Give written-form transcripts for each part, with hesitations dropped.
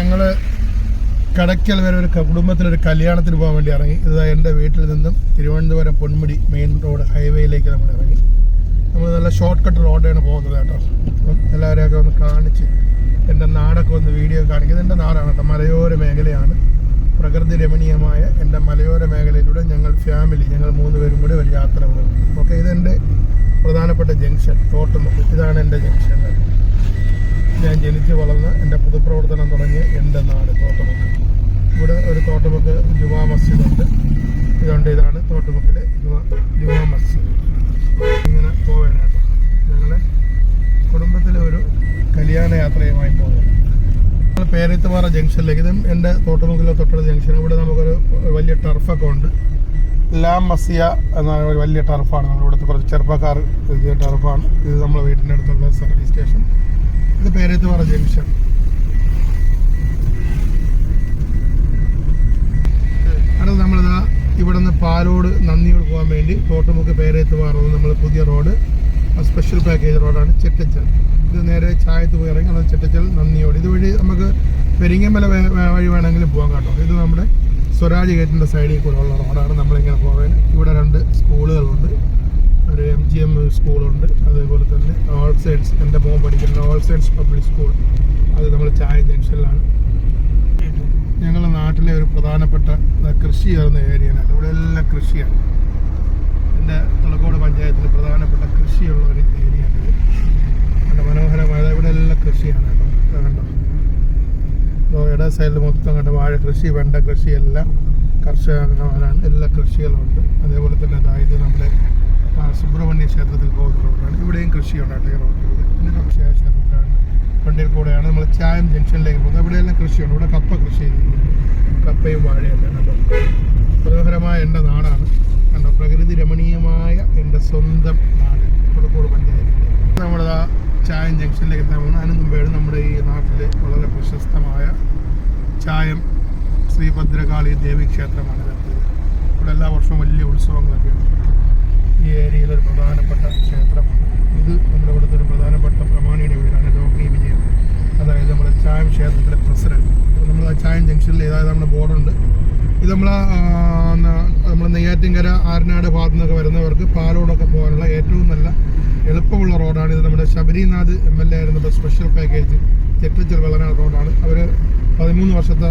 ഞങ്ങൾ കടയ്ക്കൽ വരെ ഒരു കുടുംബത്തിലൊരു കല്യാണത്തിന് പോകാൻ വേണ്ടി ഇറങ്ങി. ഇത് എൻ്റെ വീട്ടിൽ നിന്നും തിരുവനന്തപുരം പൊന്മുടി മെയിൻ റോഡ് ഹൈവേയിലേക്ക് നമ്മൾ ഇറങ്ങി. നമ്മൾ നല്ല ഷോർട്ട് കട്ട് റോഡാണ് പോകുന്നത് കേട്ടോ. അപ്പം എല്ലാവരെയൊക്കെ ഒന്ന് കാണിച്ച് എൻ്റെ നാടൊക്കെ ഒന്ന് വീഡിയോ കാണിക്കുന്നത്. എൻ്റെ നാടാണ് കേട്ടോ, മലയോര മേഖലയാണ്. പ്രകൃതി രമണീയമായ എൻ്റെ മലയോര മേഖലയിലൂടെ ഞങ്ങൾ 3 പേരും കൂടി ഒരു യാത്ര പോകും. ഓക്കെ, ഇതെൻ്റെ പ്രധാനപ്പെട്ട ജംഗ്ഷൻ തോട്ടുമുക്ക്. ഇതാണ് എൻ്റെ ജംഗ്ഷൻ. ഞാൻ ജനിച്ച് വളർന്ന് എൻ്റെ പൊതുപ്രവർത്തനം തുടങ്ങിയ എൻ്റെ നാട് തോട്ടുമുക്ക്. ഇവിടെ ഒരു തോട്ടുമുക്ക് ജുമാ മസ്ജിദ് ഉണ്ട്. ഇതാണ് തോട്ടുമുക്കിലെ ജുമാ മസ്ജിദ്. ഇങ്ങനെ പോവാനായിട്ട് ഞങ്ങൾ കുടുംബത്തിലെ ഒരു കല്യാണ യാത്രയുമായി പോകുന്നത്. പേരത്തുപാറ ജംഗ്ഷനിലേക്ക്. ഇതും എൻ്റെ തോട്ടുമുക്കിലെ തൊട്ടടുത്ത ജംഗ്ഷൻ. ഇവിടെ നമുക്കൊരു വലിയ ടർഫൊക്കെ ഉണ്ട്. ലാം മസിയ എന്ന ഒരു വലിയ ടർഫാണ്. നമ്മളിവിടുത്തെ കുറച്ച് ചെറുപ്പക്കാർ ടർഫാണ്. ഇത് നമ്മുടെ വീടിൻ്റെ അടുത്തുള്ള സർവീസ് സ്റ്റേഷൻ. ഇത് പേരത്തുപാറ ജംഗ്ഷൻ. അടുത്ത് നമ്മളിതാ ഇവിടെ നിന്ന് പാലോട് നന്ദിയോട് പോകാൻ വേണ്ടി തോട്ടുമുക്ക് പേരത്തുപാറ നമ്മൾ പുതിയ റോഡ്, സ്പെഷ്യൽ പാക്കേജ് റോഡാണ് ചെറ്റച്ചൽ. ഇത് നേരെ ചായത്ത് പോയി ഇറങ്ങി അത് ചെറ്റച്ചൽ നന്ദിയോട്. ഇതുവഴി നമുക്ക് പെരിങ്ങമല വഴി വേണമെങ്കിലും പോകാം കേട്ടോ. ഇത് നമ്മുടെ സ്വരാജ് ഗേറ്റിൻ്റെ സൈഡിൽ കൂടെ ഉള്ള റോഡാണ് നമ്മളിങ്ങനെ പോകാൻ. ഇവിടെ 2 സ്കൂളുകളുണ്ട്. ഒരു MGM സ്കൂളുണ്ട്. അതേപോലെ തന്നെ ഓൾ സയൻസ്, എൻ്റെ മോൻ പഠിക്കുന്ന ഓൾ സയൻസ് പബ്ലിക് സ്കൂൾ. അത് നമ്മൾ ചായ ജംഗ്ഷനിലാണ്. ഞങ്ങളുടെ നാട്ടിലെ ഒരു പ്രധാനപ്പെട്ട കൃഷി ചെയ്യുന്ന ഏരിയയാണ്. ഇവിടെ എല്ലാം കൃഷിയാണ്. എൻ്റെ തലക്കോട് പഞ്ചായത്തിൽ പ്രധാനപ്പെട്ട കൃഷിയുള്ള ഒരു ഏരിയയാണിത്. നല്ല മനോഹരമായ ഇവിടെ എല്ലാം കൃഷിയാണ് കേട്ടോ. കണ്ടോ, ഇട സൈഡിൽ മൊത്തം കണ്ട വാഴ കൃഷി, വെണ്ട കൃഷി, എല്ലാം കർഷകരാണ്. എല്ലാ കൃഷികളുണ്ട്. അതേപോലെ തന്നെ അതായത് നമ്മുടെ സുബ്രഹ്മണ്യ ക്ഷേത്രത്തിൽ പോകുന്ന റോഡാണ്. ഇവിടെയും കൃഷിയുണ്ട് കേട്ടോ. ഈ റോഡിലൂടെ പിന്നെ ക്ഷേത്രത്തിലാണ് ഫ്രണ്ടിൽ കൂടെയാണ് നമ്മൾ ചായം ജംഗ്ഷനിലേക്ക് പോകുന്നത്. ഇവിടെയെല്ലാം കൃഷിയുണ്ട്. ഇവിടെ കപ്പ കൃഷി ചെയ്യുന്നത്, കപ്പയും വാഴയെല്ലാം കേട്ടോ. മനോഹരമായ എൻ്റെ നാടാണ് കണ്ടോ. പ്രകൃതി രമണീയമായ എൻ്റെ സ്വന്തം നാട് കോഴിക്കോട് പഞ്ചായത്ത്. നമ്മുടെ ചായം ജംഗ്ഷനിലേക്ക് എത്താൻ പോകുന്നത്. അതിന് മുമ്പേണ് നമ്മുടെ ഈ നാട്ടിലെ വളരെ പ്രശസ്തമായ ചായം ശ്രീഭദ്രകാളി ദേവി ക്ഷേത്രമാണ്. ഇവിടെ എല്ലാ വർഷവും വലിയ ഉത്സവങ്ങളൊക്കെ ഉണ്ട്. ഈ ഏരിയയിലൊരു പ്രധാനപ്പെട്ട ക്ഷേത്രമാണ് ഇത്. നമ്മുടെ ഇവിടുത്തെ ഒരു പ്രധാനപ്പെട്ട പ്രമാണിയുടെ വീടാണ് രോഗി വിജയൻ. അതായത് നമ്മുടെ ചായം ക്ഷേത്രത്തിലെ പ്രസിഡന്റ്. നമ്മൾ ആ ചായം ജംഗ്ഷനിൽ അതായത് നമ്മുടെ ബോർഡുണ്ട്. ഇത് നമ്മൾ നെയ്യാറ്റിൻകര ആരനാട് ഭാഗത്തു നിന്നൊക്കെ വരുന്നവർക്ക് പാലോടൊക്കെ പോകാനുള്ള ഏറ്റവും നല്ല എളുപ്പമുള്ള റോഡാണ് ഇത്. നമ്മുടെ ശബരിനാഥ് MLA ആയിരുന്നപ്പോൾ സ്പെഷ്യൽ പാക്കേജ് ചെറ്റച്ചൽ വളനാട് റോഡാണ്. അവർ 13 വർഷത്തെ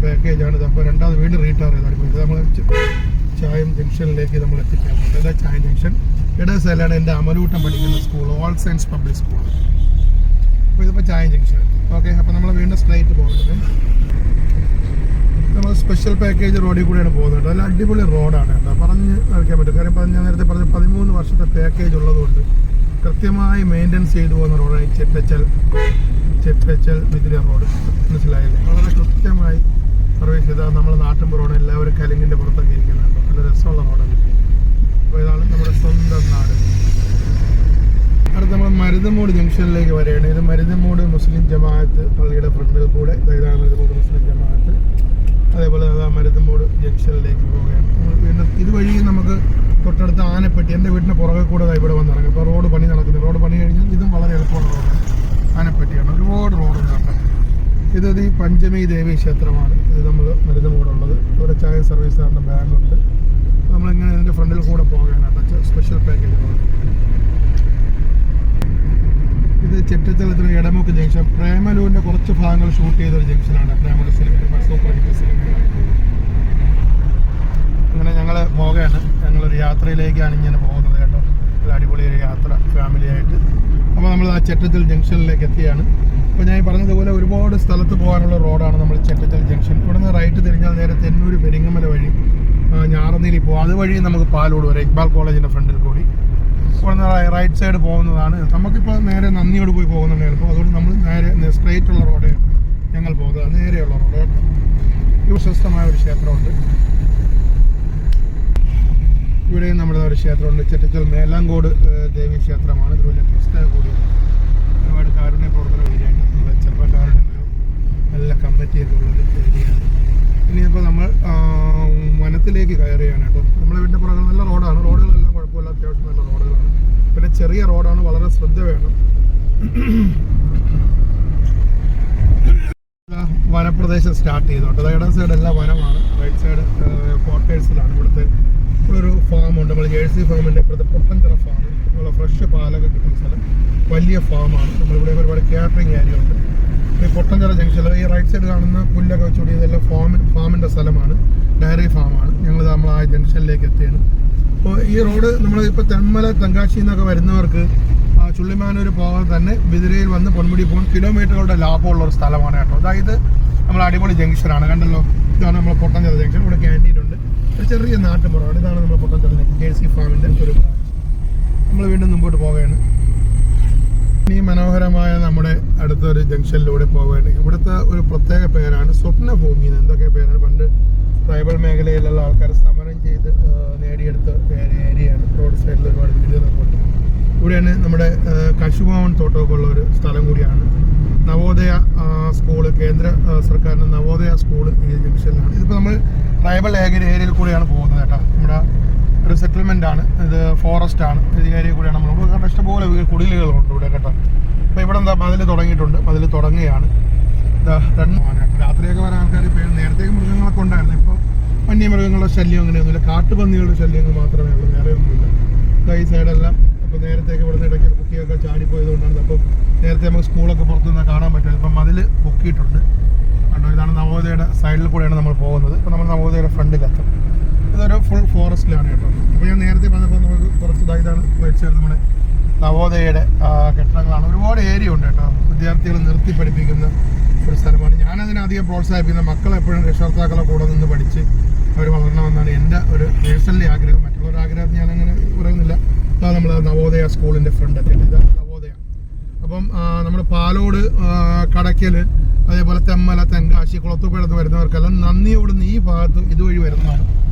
പാക്കേജാണിത്. അപ്പോൾ രണ്ടാമത് വീണ്ടും റീടയർ ചെയ്താണ്. ഇത് നമ്മൾ ചായം ജംഗ്ഷനിലേക്ക് നമ്മൾ എത്തിച്ചേർന്നത്. ഇതാ ചായം ജംഗ്ഷൻ. ഇട സൈഡിലാണ് എൻ്റെ അമലൂട്ടം പഠിക്കുന്ന school, all science public school. അപ്പോൾ ഇതിപ്പോൾ ചായം ജംഗ്ഷൻ. ഓക്കെ, അപ്പോൾ നമ്മൾ വീണ്ടും സ്ട്രൈറ്റ് പോകുന്നത്. നമ്മൾ സ്പെഷ്യൽ പാക്കേജ് റോഡിൽ കൂടെയാണ് പോകുന്നത്. നല്ല അടിപൊളി റോഡാണ് കേട്ടോ. പറഞ്ഞ് അറിയിക്കാൻ പറ്റും. കാര്യം ഞാൻ നേരത്തെ പറഞ്ഞ 13 വർഷത്തെ പാക്കേജ് ഉള്ളതുകൊണ്ട് കൃത്യമായി മെയിൻ്റെനൻസ് ചെയ്തു പോകുന്ന റോഡാണ് ചെറ്റച്ചൽ മിഥുന റോഡ്. മനസ്സിലായില്ലേ? വളരെ കൃത്യമായി സർവീസ് ചെയ്താൽ നമ്മൾ നാട്ടിൻ റോഡ് എല്ലാവരും കലിങ്ങിൻ്റെ പുറത്തൊക്കെ ഇരിക്കുന്നുണ്ട്. നല്ല രസമുള്ള റോഡാണ്. അപ്പോൾ ഇതാണ് നമ്മുടെ സ്വന്തം നാട്. അടുത്ത് നമ്മൾ മരുതമൂട് ജംഗ്ഷനിലേക്ക് വരികയാണ്. ഇത് മരുതമൂട് മുസ്ലിം ജമാഅത്ത് പള്ളിയുടെ ഫ്രണ്ടിൽ കൂടെ ഇതാണ് മരുതമൂട് മുസ്ലിം ജമാഅത്ത്. അതേപോലെ മരുതമൂട് ജംഗ്ഷനിലേക്ക് പോവുകയാണ്. വീണ്ടും ഇതുവഴി നമുക്ക് തൊട്ടടുത്ത് ആനപ്പെട്ടി, എൻ്റെ വീടിൻ്റെ പുറകെ കൂടെ ഇവിടെ വന്നിറങ്ങും. ഇപ്പോൾ റോഡ് പണി നടക്കുന്നത്. റോഡ് പണി കഴിഞ്ഞാൽ ഇതും വളരെ എളുപ്പമുള്ള റോഡാണ്. ആനപ്പെട്ടിയാണ്. ഒരുപാട് റോഡ് നടക്കുന്നത്. ഇത് ഈ പഞ്ചമി ദേവി ക്ഷേത്രമാണ്. ഇത് നമ്മൾ മരുതമൂടുള്ളത്. ഇവിടെ ചായ സർവീസുകാരുടെ ബാങ്കുണ്ട്. നമ്മളിങ്ങനെ ഇതിൻ്റെ ഫ്രണ്ടിൽ കൂടെ പോവുകയാണ്. Special package road. ഇത് ചെറ്റച്ചലത്തിന് ഇടമുക്ക് ജംഗ്ഷൻ. പ്രേമലൂരിൻ്റെ കുറച്ച് ഭാഗങ്ങൾ ഷൂട്ട് ചെയ്തൊരു ജംഗ്ഷനാണ്. പ്രേമലൂർ സിനിമ സൂപ്പർ ഹിറ്റ് സിനിമ. അങ്ങനെ ഞങ്ങൾ പോവുകയാണ്. ഞങ്ങളൊരു യാത്രയിലേക്കാണ് ഇങ്ങനെ പോകുന്നത് കേട്ടോ. ഒരു അടിപൊളി ഒരു യാത്ര ഫാമിലിയായിട്ട്. അപ്പോൾ നമ്മൾ ആ ചെറ്റച്ചൽ ജംഗ്ഷനിലേക്ക് എത്തിയാണ്. അപ്പോൾ ഞാൻ പറഞ്ഞതുപോലെ ഒരുപാട് സ്ഥലത്ത് പോകാനുള്ള റോഡാണ് നമ്മൾ ചെറ്റച്ചൽ ജംഗ്ഷൻ. ഇവിടെ നിന്ന് റൈറ്റ് തിരിഞ്ഞാൽ നേരെ തെന്നൂർ പെരിങ്ങമല വഴി ഞാറനീലി പോകും. അതുവഴി നമുക്ക് പാലോട് വരെ ഇക്ബാൽ കോളേജിൻ്റെ ഫ്രണ്ടിൽ കൂടി ഇവിടെ നിന്ന് റൈറ്റ് സൈഡ് പോകുന്നതാണ്. നമുക്കിപ്പോൾ നേരെ നന്ദിയോട് പോയി പോകുന്നുണ്ട് എളുപ്പം. അതുകൊണ്ട് നമ്മൾ നേരെ സ്ട്രൈറ്റ് ഉള്ള റോഡ് ഞങ്ങൾ പോകുന്നത്. നേരെയുള്ള റോഡ്. പ്രശസ്തമായ ഒരു ക്ഷേത്രമുണ്ട്. ഇവിടെയും നമ്മുടെ ഒരു ക്ഷേത്രമുണ്ട്. ചെറ്റച്ചൽ മേലാങ്കോട് ദേവി ക്ഷേത്രമാണ്. ഇത് വലിയ ട്രസ്റ്റ് കൂടിയാണ്. ഒരുപാട് കാരുണ്യ പ്രവർത്തന ഏരിയയാണ്. നമ്മുടെ ചെറുപ്പക്കാരുടെ ഒരു നല്ല കമ്മിറ്റിയൊക്കെ ഉള്ളൊരു ഏരിയയാണ്. ഇനിയിപ്പോൾ നമ്മൾ വനത്തിലേക്ക് കയറുകയാണ് കേട്ടോ. നമ്മുടെ വീടിൻ്റെ പുറകെ നല്ല റോഡാണ്. റോഡുകളെല്ലാം കുഴപ്പമില്ല, അത്യാവശ്യം നല്ല റോഡുകളാണ്. പിന്നെ ചെറിയ റോഡാണ്, വളരെ ശ്രദ്ധ വേണം. വനപ്രദേശം സ്റ്റാർട്ട് ചെയ്തോണ്ട്. അതായത് ഇടത് സൈഡ് എല്ലാം വനമാണ്, റൈറ്റ് സൈഡ് ക്വാർട്ടേഴ്സിലാണ്. ഇവിടെ ഒരു ഫാമുണ്ട്, നമ്മൾ ജേഴ്സി ഫാമിൻ്റെ ഇപ്പോഴത്തെ പൊട്ടൻചിറ ഫാം, നമ്മളെ ഫ്രഷ് പാലൊക്കെ കിട്ടുന്ന സ്ഥലം, വലിയ ഫാമാണ്. നമ്മളിവിടെ ഒരുപാട് കാറ്ററിംഗ് ഏരിയ ഉണ്ട്. ഈ പൊട്ടൻചിറ ജംഗ്ഷനിൽ ഈ റൈറ്റ് സൈഡ് കാണുന്ന പുല്ലൊക്കെ വെച്ചുകൂടി ഇതെല്ലാം ഫാമിൻ്റെ സ്ഥലമാണ്, ഡയറി ഫാമാണ്. നമ്മൾ ആ ജംഗ്ഷനിലേക്ക് എത്തിയാണ്. അപ്പോൾ ഈ റോഡ് നമ്മൾ ഇപ്പോൾ തെന്മല തെങ്കാശി എന്നൊക്കെ വരുന്നവർക്ക് ചുള്ളിമാനൂർ പോകാൻ തന്നെ ബിദിരയിൽ വന്ന് പൊന്മുടി പോകാൻ കിലോമീറ്ററുകളുടെ ലാഭമുള്ള ഒരു സ്ഥലമാണ് കേട്ടോ. അതായത് നമ്മൾ അടിപൊളി ജംഗ്ഷനാണ്, കണ്ടല്ലോ. ഇതാണ് നമ്മൾ പൊട്ടൻചിറ ജംഗ്ഷൻ. ഇവിടെ ക്യാൻറ്റീൻ ഉണ്ട്, ഒരു ചെറിയ നാട്ടുപുറമാണ്. ഇതാണ് നമ്മൾ പൊട്ടൻചിറ ജംഗ്ഷൻ, ജേഴ്സി ഫാമിൻ്റെ ഒരു ബ്രാഞ്ച്. നമ്മൾ വീണ്ടും മുമ്പോട്ട് പോവുകയാണ്. ഈ മനോഹരമായ നമ്മുടെ അടുത്തൊരു ജംഗ്ഷനിലൂടെ പോവുകയാണ്. ഇവിടുത്തെ ഒരു പ്രത്യേക പേരാണ് സ്വപ്നഭൂമി. എന്തൊക്കെ പേരാണ്? പണ്ട് ട്രൈബൽ മേഖലയിലുള്ള ആൾക്കാർ സമരം ചെയ്ത് നേടിയെടുത്ത ഏരിയയാണ്. റോഡ് സൈഡിൽ ഒരുപാട് വീടുകളൊക്കെ ഉണ്ട്. ഇവിടെയാണ് നമ്മുടെ കശുമാവൻ തോട്ടമൊക്കെ ഉള്ള ഒരു സ്ഥലം കൂടിയാണ്. നവോദയ സ്കൂള്, കേന്ദ്ര സർക്കാരിൻ്റെ നവോദയ സ്കൂള് ഈ ജംഗ്ഷനിലാണ്. ഇതിപ്പോൾ നമ്മൾ ട്രൈബൽ ഏരിയയിൽ കൂടെയാണ് പോകുന്നത് കേട്ടോ. നമ്മുടെ ഒരു സെറ്റിൽമെൻ്റ് ആണ് ഇത്, ഫോറസ്റ്റ് ആണ്. ഈ ഏരിയ കൂടെയാണ് നമ്മൾ കണ്ട ഇഷ്ടംപോലെ കുടിലുകളുണ്ട് ഇവിടെ കേട്ടോ. അപ്പോൾ ഇവിടെ എന്താ മതിൽ തുടങ്ങിയിട്ടുണ്ട്, മതിൽ തുടങ്ങുകയാണ്. രാത്രിയൊക്കെ വരാൻ ആൾക്കാർ ഇപ്പോൾ നേരത്തെ മൃഗങ്ങളൊക്കെ ഉണ്ടായിരുന്നു. ഇപ്പോൾ വന്യമൃഗങ്ങളുടെ ശല്യം അങ്ങനെയൊന്നുമില്ല, കാട്ടുപന്നികളുടെ ശല്യങ്ങൾ മാത്രമേ ഉള്ളൂ, വേറെ ഒന്നുമില്ല. ഈ സൈഡെല്ലാം അപ്പോൾ നേരത്തേക്ക് ഇവിടുന്ന് ഇടയ്ക്ക് കുട്ടിയൊക്കെ ചാടിപ്പോയതുകൊണ്ടാണ്. അപ്പം നേരത്തെ നമുക്ക് സ്കൂളൊക്കെ പുറത്തുനിന്ന് കാണാൻ പറ്റും. ഇപ്പം മതിൽ പൊക്കിയിട്ടുണ്ട് കണ്ടോ. ഇതാണ് നവോദയയുടെ സൈഡിൽ കൂടെയാണ് നമ്മൾ പോകുന്നത്. ഇപ്പോൾ നമ്മൾ നവോദയയുടെ ഫ്രണ്ടിലെത്തും. ഇതൊരു ഫുൾ ഫോറസ്റ്റിലാണ് കേട്ടോ. അപ്പോൾ ഞാൻ നേരത്തെ പറഞ്ഞപ്പോൾ നമുക്ക് കുറച്ച് ഇതാണ് വെച്ചാൽ നമ്മുടെ നവോദയയുടെ കെട്ടിടങ്ങളാണ്. ഒരുപാട് ഏരിയ ഉണ്ട് കേട്ടോ. വിദ്യാർത്ഥികൾ നിർത്തി പഠിപ്പിക്കുന്ന ഒരു സ്ഥലമാണ്. ഞാനതിനധികം പ്രോത്സാഹിപ്പിക്കുന്ന മക്കളെപ്പോഴും രക്ഷകർത്താക്കളെ കൂടെ നിന്ന് പഠിച്ച് അവർ വളരണമെന്നാണ് എൻ്റെ ഒരു പേഴ്സണലി ആഗ്രഹം. മറ്റുള്ളവരുടെ ആഗ്രഹം ഞാനങ്ങനെ പറയുന്നില്ല. അതാണ് നമ്മൾ നവോദയ സ്കൂളിൻ്റെ ഫ്രണ്ട് എത്തിയത്. ഇതാണ് നവോദയ. അപ്പം നമ്മൾ പാലോട്, കടയ്ക്കൽ, അതേപോലെ തെന്മല, തെങ്കാശി, കുളത്തൂപ്പുഴത്ത് വരുന്നവർക്കെല്ലാം നന്ദിയോടുന്ന് ഈ ഭാഗത്ത് ഇതുവഴി വരുന്നതാണ്.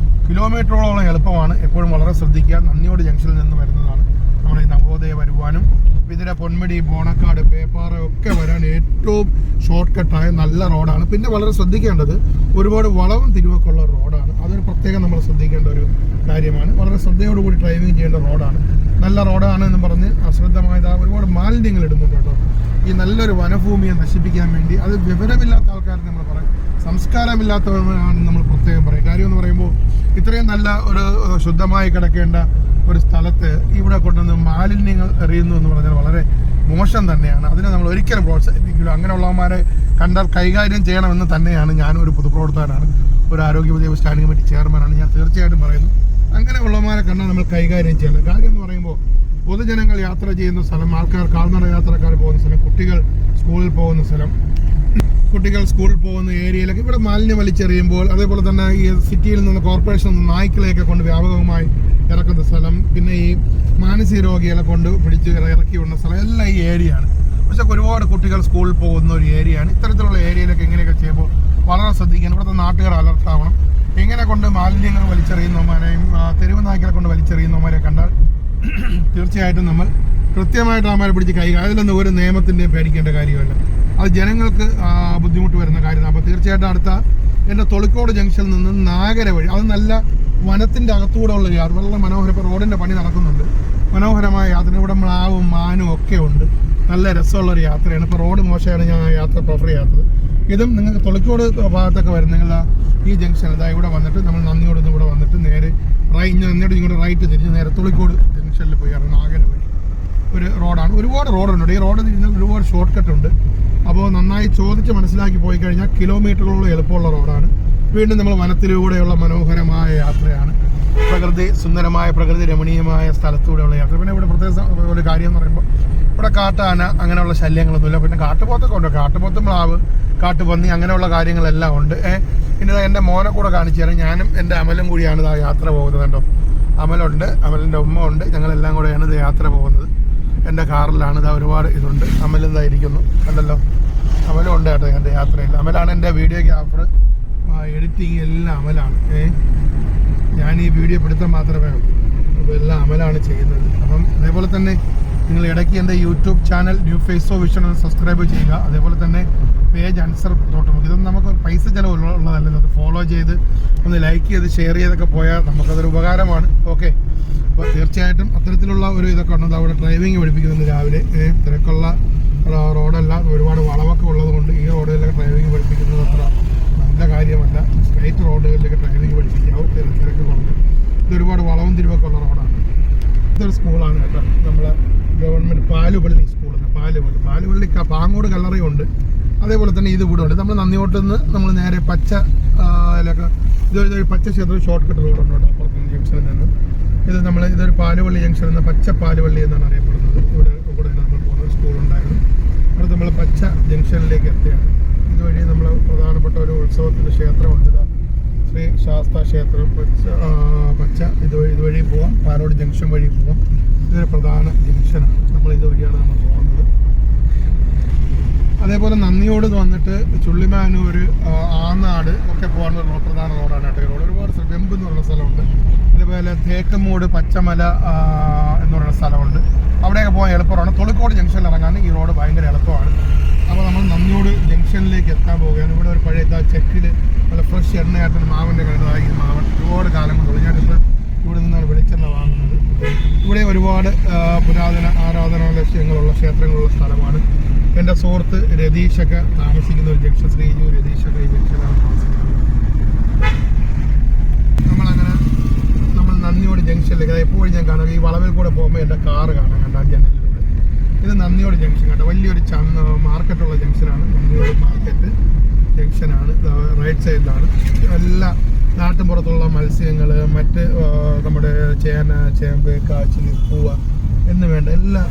കിലോമീറ്ററോളം എളുപ്പമാണ്. എപ്പോഴും വളരെ ശ്രദ്ധിക്കുക. നന്ദിയോട് ജംഗ്ഷനിൽ നിന്ന് വരുന്നതാണ് നമ്മുടെ ഈ നവോദയ വരുവാനും ബിദിര, പൊന്മുടി, ബോണക്കാട്, പേപ്പാറ ഒക്കെ വരാൻ ഏറ്റവും ഷോർട്ട് കട്ടായ നല്ല റോഡാണ്. പിന്നെ വളരെ ശ്രദ്ധിക്കേണ്ടത് ഒരുപാട് വളവും തിരിവൊക്കെയുള്ള റോഡാണ്. അതൊരു പ്രത്യേകം നമ്മൾ ശ്രദ്ധിക്കേണ്ട ഒരു കാര്യമാണ്. വളരെ ശ്രദ്ധയോടുകൂടി ഡ്രൈവിംഗ് ചെയ്യേണ്ട റോഡാണ്. നല്ല റോഡാണ് എന്ന് പറഞ്ഞ് അശ്രദ്ധമായത് ഒരുപാട് മാലിന്യങ്ങൾ ഇടുന്നുണ്ട് കേട്ടോ. ഈ നല്ലൊരു വനഭൂമിയെ നശിപ്പിക്കാൻ വേണ്ടി. അത് വിവരമില്ലാത്ത ആൾക്കാർ നമ്മൾ പറയും, സംസ്കാരമില്ലാത്തവരാണെന്ന് നമ്മൾ പ്രത്യേകം പറയും. കാര്യം എന്ന് പറയുമ്പോൾ ഇത്രയും നല്ല ഒരു ശുദ്ധമായി കിടക്കേണ്ട ഒരു സ്ഥലത്ത് ഇവിടെ കൊണ്ടുവന്ന് മാലിന്യങ്ങൾ എറിയുന്നു എന്ന് പറഞ്ഞാൽ വളരെ മോശം തന്നെയാണ്. അതിനെ നമ്മൾ ഒരിക്കലും പ്രോത്സാഹിപ്പിക്കില്ല. അങ്ങനെയുള്ളവന്മാരെ കണ്ടാൽ കൈകാര്യം ചെയ്യണമെന്ന് തന്നെയാണ്. ഞാനൊരു പൊതുപ്രവർത്തകനാണ്, ഒരു ആരോഗ്യ വിദ്യാഭ്യാസ സ്റ്റാൻഡിംഗ് കമ്മിറ്റി ചെയർമാനാണ്. ഞാൻ തീർച്ചയായിട്ടും പറയുന്നു, അങ്ങനെയുള്ളവന്മാരെ കണ്ടാൽ നമ്മൾ കൈകാര്യം ചെയ്യണം. കാര്യം എന്ന് പറയുമ്പോൾ പൊതുജനങ്ങൾ യാത്ര ചെയ്യുന്ന സ്ഥലം, ആൾക്കാർ, കാൽനട യാത്രക്കാർ പോകുന്ന സ്ഥലം, കുട്ടികൾ സ്കൂളിൽ പോകുന്ന സ്ഥലം, കുട്ടികൾ സ്കൂളിൽ പോകുന്ന ഏരിയയിലൊക്കെ ഇവിടെ മാലിന്യം വലിച്ചെറിയുമ്പോൾ, അതേപോലെ തന്നെ ഈ സിറ്റിയിൽ നിന്ന് കോർപ്പറേഷൻ നായ്ക്കളെയൊക്കെ കൊണ്ട് വ്യാപകമായി ഇറക്കുന്ന സ്ഥലം, പിന്നെ ഈ മാനസിക രോഗികളെ കൊണ്ട് പിടിച്ച് ഇറക്കി വിടുന്ന സ്ഥലം എല്ലാം ഈ ഏരിയയാണ്. പക്ഷെ ഒരുപാട് കുട്ടികൾ സ്കൂളിൽ പോകുന്ന ഒരു ഏരിയയാണ്. ഇത്തരത്തിലുള്ള ഏരിയയിലൊക്കെ ഇങ്ങനെയൊക്കെ ചെയ്യുമ്പോൾ വളരെ ശ്രദ്ധിക്കണം. ഇവിടുത്തെ നാട്ടുകാർ അലർട്ടാവണം. ഇങ്ങനെ കൊണ്ട് മാലിന്യങ്ങൾ വലിച്ചെറിയുന്നവന്മാരെയും തെരുവ് നായ്ക്കളെ കൊണ്ട് വലിച്ചെറിയുന്നവന്മാരെ കണ്ടാൽ തീർച്ചയായിട്ടും നമ്മൾ കൃത്യമായിട്ട് അവന്മാരെ പിടിച്ച് അതിലൊന്നും ഒരു നിയമത്തിൻ്റെയും പേടിക്കേണ്ട കാര്യമല്ല. അത് ജനങ്ങൾക്ക് ബുദ്ധിമുട്ട് വരുന്ന കാര്യമാണ്. അപ്പോൾ തീർച്ചയായിട്ടും അടുത്ത എൻ്റെ തൊളിക്കോട് ജംഗ്ഷനിൽ നിന്ന് നാഗര വഴി, അത് നല്ല വനത്തിൻ്റെ അകത്തൂടെ ഉള്ള യാത്ര, വളരെ മനോഹരം. ഇപ്പോൾ റോഡിൻ്റെ പണി നടക്കുന്നുണ്ട്, മനോഹരമായ യാത്ര. ഇവിടെ മ്ലാവും മാനും ഒക്കെ ഉണ്ട്, നല്ല രസമുള്ളൊരു യാത്രയാണ്. ഇപ്പോൾ റോഡ് മോശമാണ്, ഞാൻ ആ യാത്ര പ്രിഫർ ചെയ്യാത്തത്. ഇതും നിങ്ങൾക്ക് തൊളിക്കോട് ഭാഗത്തൊക്കെ വരും, നിങ്ങൾ ഈ ജംഗ്ഷൻ ഇതാ ഇവിടെ വന്നിട്ട് നമ്മൾ നന്ദിയോട് നിന്ന് ഇവിടെ വന്നിട്ട് നേരെ എന്നിട്ട് ഇങ്ങോട്ട് റൈറ്റ് തിരിഞ്ഞ് നേരെ തൊളിക്കോട് ജംഗ്ഷനിൽ പോയി നാഗര വഴി ഒരു റോഡാണ്. ഒരുപാട് റോഡുണ്ട്. ഈ റോഡ് തിരിഞ്ഞാൽ ഒരുപാട് ഷോർട്ട് കട്ട് ഉണ്ട്. അപ്പോൾ നന്നായി ചോദിച്ച് മനസ്സിലാക്കി പോയി കഴിഞ്ഞാൽ കിലോമീറ്ററുകളോളം എളുപ്പമുള്ള റോഡാണ്. വീണ്ടും നമ്മൾ വനത്തിലൂടെയുള്ള മനോഹരമായ യാത്രയാണ്. സുന്ദരമായ പ്രകൃതി രമണീയമായ സ്ഥലത്തൂടെയുള്ള യാത്ര. പിന്നെ ഇവിടെ പ്രത്യേക ഒരു കാര്യം എന്ന് പറയുമ്പോൾ ഇവിടെ കാട്ടാന അങ്ങനെയുള്ള ശല്യങ്ങളൊന്നുമില്ല. പിന്നെ കാട്ടുപോത്തൊക്കെ ഉണ്ട്, കാട്ടുപോത്ത്, മ്ലാവ്, കാട്ടുപന്നി, അങ്ങനെയുള്ള കാര്യങ്ങളെല്ലാം ഉണ്ട്. പിന്നെ എൻ്റെ മോനെ കൂടെ കാണിച്ചു തരാം. ഞാനും എൻ്റെ അമലും കൂടിയാണ് ഇതാ യാത്ര പോകുന്നത്. കണ്ടോ, അമലുണ്ട്, അമലിൻ്റെ ഉമ്മ ഉണ്ട്, ഞങ്ങളെല്ലാം കൂടെയാണ് ഇത് യാത്ര പോകുന്നത്. എൻ്റെ കാറിലാണ്. ഇതാ ഒരുപാട് ഇതുണ്ട്. അമലും ഇതായിരിക്കുന്നു, കണ്ടല്ലോ, അമലും ഉണ്ട് കേട്ടോ എൻ്റെ യാത്രയിൽ. അമലാണ് എൻ്റെ വീഡിയോഗ്രാഫർ, എഡിറ്റിങ് എല്ലാം അമലാണ്. ഞാൻ ഈ വീഡിയോ പിടുത്തം മാത്രമേ ഉള്ളൂ. അപ്പോൾ എല്ലാം അമലാണ് ചെയ്യുന്നത്. അപ്പം അതേപോലെ തന്നെ നിങ്ങൾ ഇടയ്ക്ക് എൻ്റെ YouTube channel New Face of Vision ഒന്ന് സബ്സ്ക്രൈബ് ചെയ്യുക. അതേപോലെ തന്നെ പേജ് അൻസർ തോട്ടുമുഖം, ഇതൊന്നും നമുക്ക് പൈസ ചിലവുള്ളതല്ലല്ലോ. അത് ഫോളോ ചെയ്ത് ഒന്ന് ലൈക്ക് ചെയ്ത് ഷെയർ ചെയ്തൊക്കെ പോയാൽ നമുക്കതൊരു ഉപകാരമാണ്. ഓക്കെ, അപ്പോൾ തീർച്ചയായിട്ടും അത്തരത്തിലുള്ള ഒരു ഇതൊക്കെ ഉണ്ട്. അവിടെ ഡ്രൈവിംഗ് പഠിപ്പിക്കുന്നുണ്ട് രാവിലെ. തിരക്കുള്ള റോഡല്ല, ഒരുപാട് വളവൊക്കെ ഉള്ളത് കൊണ്ട് ഈ റോഡിലൊക്കെ ഡ്രൈവിംഗ് പഠിപ്പിക്കുന്നത് അത്ര റോഡുകളിലേക്ക് ഡ്രൈവിംഗ് പഠിപ്പിക്കാവും, തിരക്ക് കുറഞ്ഞു. ഇത് ഒരുപാട് വളവും തിരിവൊക്കെ ഉള്ള റോഡാണ്. ഇതൊരു സ്കൂളാണ് കേട്ടോ, നമ്മളെ ഗവൺമെൻറ് പാലുപള്ളി സ്കൂളാണ്. പാലുപള്ളി പാങ്ങോട് കല്ലറയുണ്ട്, അതേപോലെ തന്നെ ഇത് ഇവിടെ ഉണ്ട്. നമ്മൾ നന്ദിയോട്ട് നിന്ന് നമ്മൾ നേരെ പച്ച ഇതൊരു പച്ച ക്ഷേത്രം ഷോർട്ട് കട്ട് റോഡുണ്ട് കേട്ടോ അപ്പുറത്ത് ജംഗ്ഷനിൽ നിന്ന്. ഇതൊരു പാലുപള്ളി ജംഗ്ഷൻ എന്ന പച്ച പാലുപള്ളി എന്നാണ് അറിയപ്പെടുന്നത്. ഇവിടെ നമ്മൾ പോകുന്ന സ്കൂളുണ്ടായിരുന്നു. അടുത്ത് നമ്മൾ പച്ച ജംഗ്ഷനിലേക്ക് എത്തുകയാണ്. ഇതുവഴി നമ്മൾ പ്രധാനപ്പെട്ട ഒരു ഉത്സവത്തിൻ്റെ ക്ഷേത്രമുണ്ട്, ശ്രീ ശാസ്താ ക്ഷേത്രം. പച്ച ഇതുവഴി പോവാം, പാലോട് ജംഗ്ഷൻ വഴി പോവാം. ഇതൊരു പ്രധാന ജംഗ്ഷനാണ്, നമ്മൾ ഇതുവഴിയാണ് നമ്മൾ പോകുന്നത്. അതേപോലെ നന്ദിയോട് വന്നിട്ട് ചുള്ളിമാനൂർ, ആനാട് ഒക്കെ പോകാനുള്ള പ്രധാന റോഡാണ് കേട്ടോ. റോഡ് ഒരുപാട് വെമ്പ് എന്ന് പറയുന്ന സ്ഥലമുണ്ട്. അതേപോലെ തേക്കമൂട്, പച്ചമല എന്ന് പറയുന്ന സ്ഥലമുണ്ട്. അവിടെയൊക്കെ പോകാൻ എളുപ്പമാണ്. തൊളിക്കോട് ജംഗ്ഷനിൽ ഇറങ്ങാൻ ഈ റോഡ് ഭയങ്കര എളുപ്പമാണ്. അപ്പോൾ നമ്മൾ നന്ദിയോട് ജംഗ്ഷനിലേക്ക് എത്താൻ പോവുകയാണ്. ഇവിടെ ഒരു പഴയ ചെക്കിൽ നല്ല ഫ്രഷ് എണ്ണയായിട്ടാണ് മാവിൻ്റെ കണ്ടതായി. ഈ മാവൻ ഒരുപാട് കാലം കൊണ്ട് ഞാനിപ്പോൾ ഇവിടെ നിന്നാണ് വെളിച്ചെണ്ണ വാങ്ങുന്നത്. ഇവിടെ ഒരുപാട് പുരാതന ആരാധനാലക്ഷ്യങ്ങളുള്ള ക്ഷേത്രങ്ങളുള്ള സ്ഥലമാണ്. എൻ്റെ സുഹൃത്ത് രതീഷൊക്കെ താമസിക്കുന്ന ഒരു ജംഗ്ഷൻ, ശ്രീജു രതീഷൊക്കെ ഈ ജംഗ്ഷനാണ് താമസിക്കുന്നത്. നമ്മൾ നന്ദിയോട് ജംഗ്ഷനിലേക്ക്, അത് എപ്പോഴും ഞാൻ കാണാം, ഈ വളവിൽ കൂടെ പോകുമ്പോൾ എൻ്റെ കാറ് കാണാം കേട്ടോ ജനലിലൂടെ. ഇത് നന്ദിയോട് ജംഗ്ഷൻ കേട്ടോ, വലിയൊരു മാർക്കറ്റുള്ള ജംഗ്ഷനാണ്. നന്ദിയോട് മാർക്കറ്റ് ജംഗ്ഷനാണ്. റൈറ്റ് സൈഡിലാണ് എല്ലാ നാട്ടിൻപുറത്തുള്ള മത്സ്യങ്ങൾ, മറ്റ് നമ്മുടെ ചേന, ചേമ്പ്, കാച്ചിൽ, പൂവ എന്ന് വേണ്ട എല്ലാ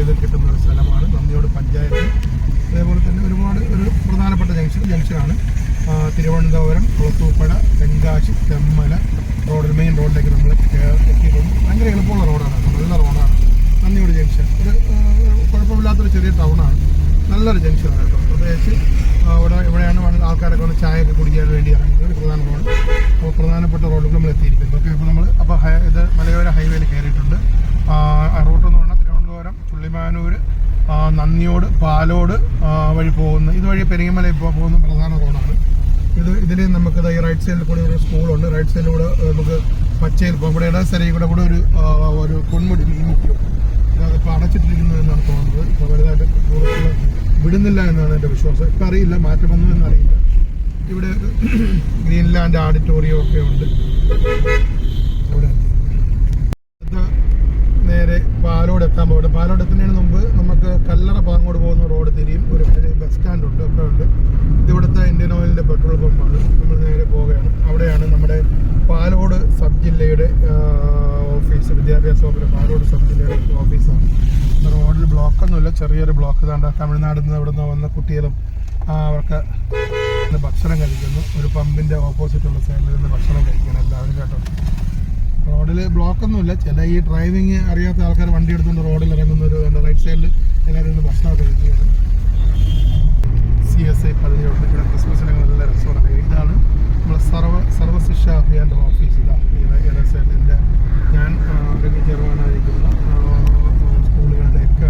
ഇതും കിട്ടുന്ന ഒരു സ്ഥലമാണ് നന്ദിയോട് പഞ്ചായത്ത്. അതേപോലെ തന്നെ ഒരു പ്രധാനപ്പെട്ട ജംഗ്ഷനാണ്. തിരുവനന്തപുരം, കുളത്തൂപ്പുഴ, തെങ്കാശി, തെമ്മല മെയിൻ റോഡിലേക്ക് നമ്മൾ എത്തിയിട്ടുണ്ട്. ഭയങ്കര എളുപ്പമുള്ള റോഡാണ്, നല്ല റോഡാണ് നന്ദിയോട് ജംഗ്ഷൻ. ഒരു കുഴപ്പമില്ലാത്തൊരു ചെറിയ ടൗണാണ്, നല്ലൊരു ജംഗ്ഷനാണ് കേട്ടോ. പ്രത്യേകിച്ച് ഇവിടെയാണ് ആൾക്കാരൊക്കെ വന്ന് ചായയൊക്കെ കുടിക്കാൻ വേണ്ടി ഇറങ്ങുന്നത്. ഒരു പ്രധാന റോഡ്, അപ്പോൾ പ്രധാനപ്പെട്ട റോഡിൽ നമ്മൾ എത്തിയിരിക്കുന്നത്. ഓക്കെ, അപ്പോൾ ഇത് മലയോര ഹൈവേയിൽ കയറിയിട്ടുണ്ട്. റൂട്ട് എന്ന് പറഞ്ഞാൽ തിരുവനന്തപുരം, ചുള്ളിമാനൂർ, നന്ദിയോട്, പാലോട് വഴി പോകുന്ന, ഇതുവഴി പെരിങ്ങമല ഇപ്പോൾ പോകുന്ന പ്രധാന റോഡാണ്. ഇതിൽ നമുക്ക് ഈ റൈറ്റ് സൈഡിൽ കൂടെ ഒരു സ്കൂളുണ്ട്. റൈറ്റ് സൈഡിലൂടെ നമുക്ക് പച്ചയിൽ പോകും. ഇവിടെ ഇടസ്ഥലയിൽ കൂടെ ഒരു പൊന്മുടി മീൻമുട്ടിയുണ്ട്. അതിപ്പോൾ അടച്ചിട്ടിരിക്കുന്നു എന്നാണ് തോന്നുന്നത്. ഇപ്പോൾ വലുതായിട്ട് ടൂറിസ്റ്റുകൾ വിടുന്നില്ല എന്നാണ് എൻ്റെ വിശ്വാസം. ഇപ്പം അറിയില്ല, മാറ്റം വന്നു എന്നറിയില്ല. ഇവിടെ ഗ്രീൻലാൻഡ് ഓഡിറ്റോറിയം ഒക്കെ ഉണ്ട്. അവിടെ നേരെ പാലോട് എത്താൻ പോകുന്നത്. പാലോട് എത്തുന്നതിന് മുമ്പ് നമുക്ക് കല്ലറ പാങ്ങോട് പോകുന്ന റോഡ് തിരിയും. ഒരു ബസ് സ്റ്റാൻഡ് ഉണ്ട്, ഒക്കെ ഉണ്ട്. ഇതിവിടുത്തെ ഇന്ത്യൻ ഓയിലിൻ്റെ പെട്രോൾ പമ്പാണ്. നമ്മൾ നേരെ പോവുകയാണ്. അവിടെയാണ് നമ്മുടെ പാലോട് സബ് ജില്ലയുടെ ഓഫീസ്, വിദ്യാഭ്യാസ വകുപ്പിലെ പാലോട് സബ് ജില്ലയുടെ ഓഫീസാണ്. റോഡിൽ ബ്ലോക്കൊന്നുമില്ല, ചെറിയൊരു ബ്ലോക്ക്. ഇതാണ്ട് തമിഴ്നാട്ടിൽ നിന്ന് ഇവിടെ നിന്ന് വന്ന കുട്ടികളും അവർക്ക് ഭക്ഷണം കഴിക്കുന്നു. ഒരു പമ്പിൻ്റെ ഓപ്പോസിറ്റുള്ള സൈഡിൽ നിന്ന് ഭക്ഷണം കഴിക്കണം എല്ലാവരും കേട്ടോ. റോഡിൽ ബ്ലോക്കൊന്നുമില്ല. ചില ഈ ഡ്രൈവിങ് അറിയാത്ത ആൾക്കാർ വണ്ടി എടുത്തുകൊണ്ട് റോഡിൽ ഇറങ്ങുന്ന ഒരു റൈറ്റ് സൈഡിൽ എല്ലാവരും നിന്ന് ഭക്ഷണമൊക്കെ കഴിക്കുകയാണ്. CSI പദ്ധതിയുണ്ട്. ഇവിടെ ക്രിസ്മസിന് നല്ല രസമാണ്. ഇതാണ് നമ്മൾ സർവശിക്ഷ അഭിയാൻ്റെ ഓഫീസ്. ഇതാണ് സൈഡിൻ്റെ ഞാൻ ചെറുവാനായിരിക്കുന്ന സ്കൂളുകളുടെ ഒക്കെ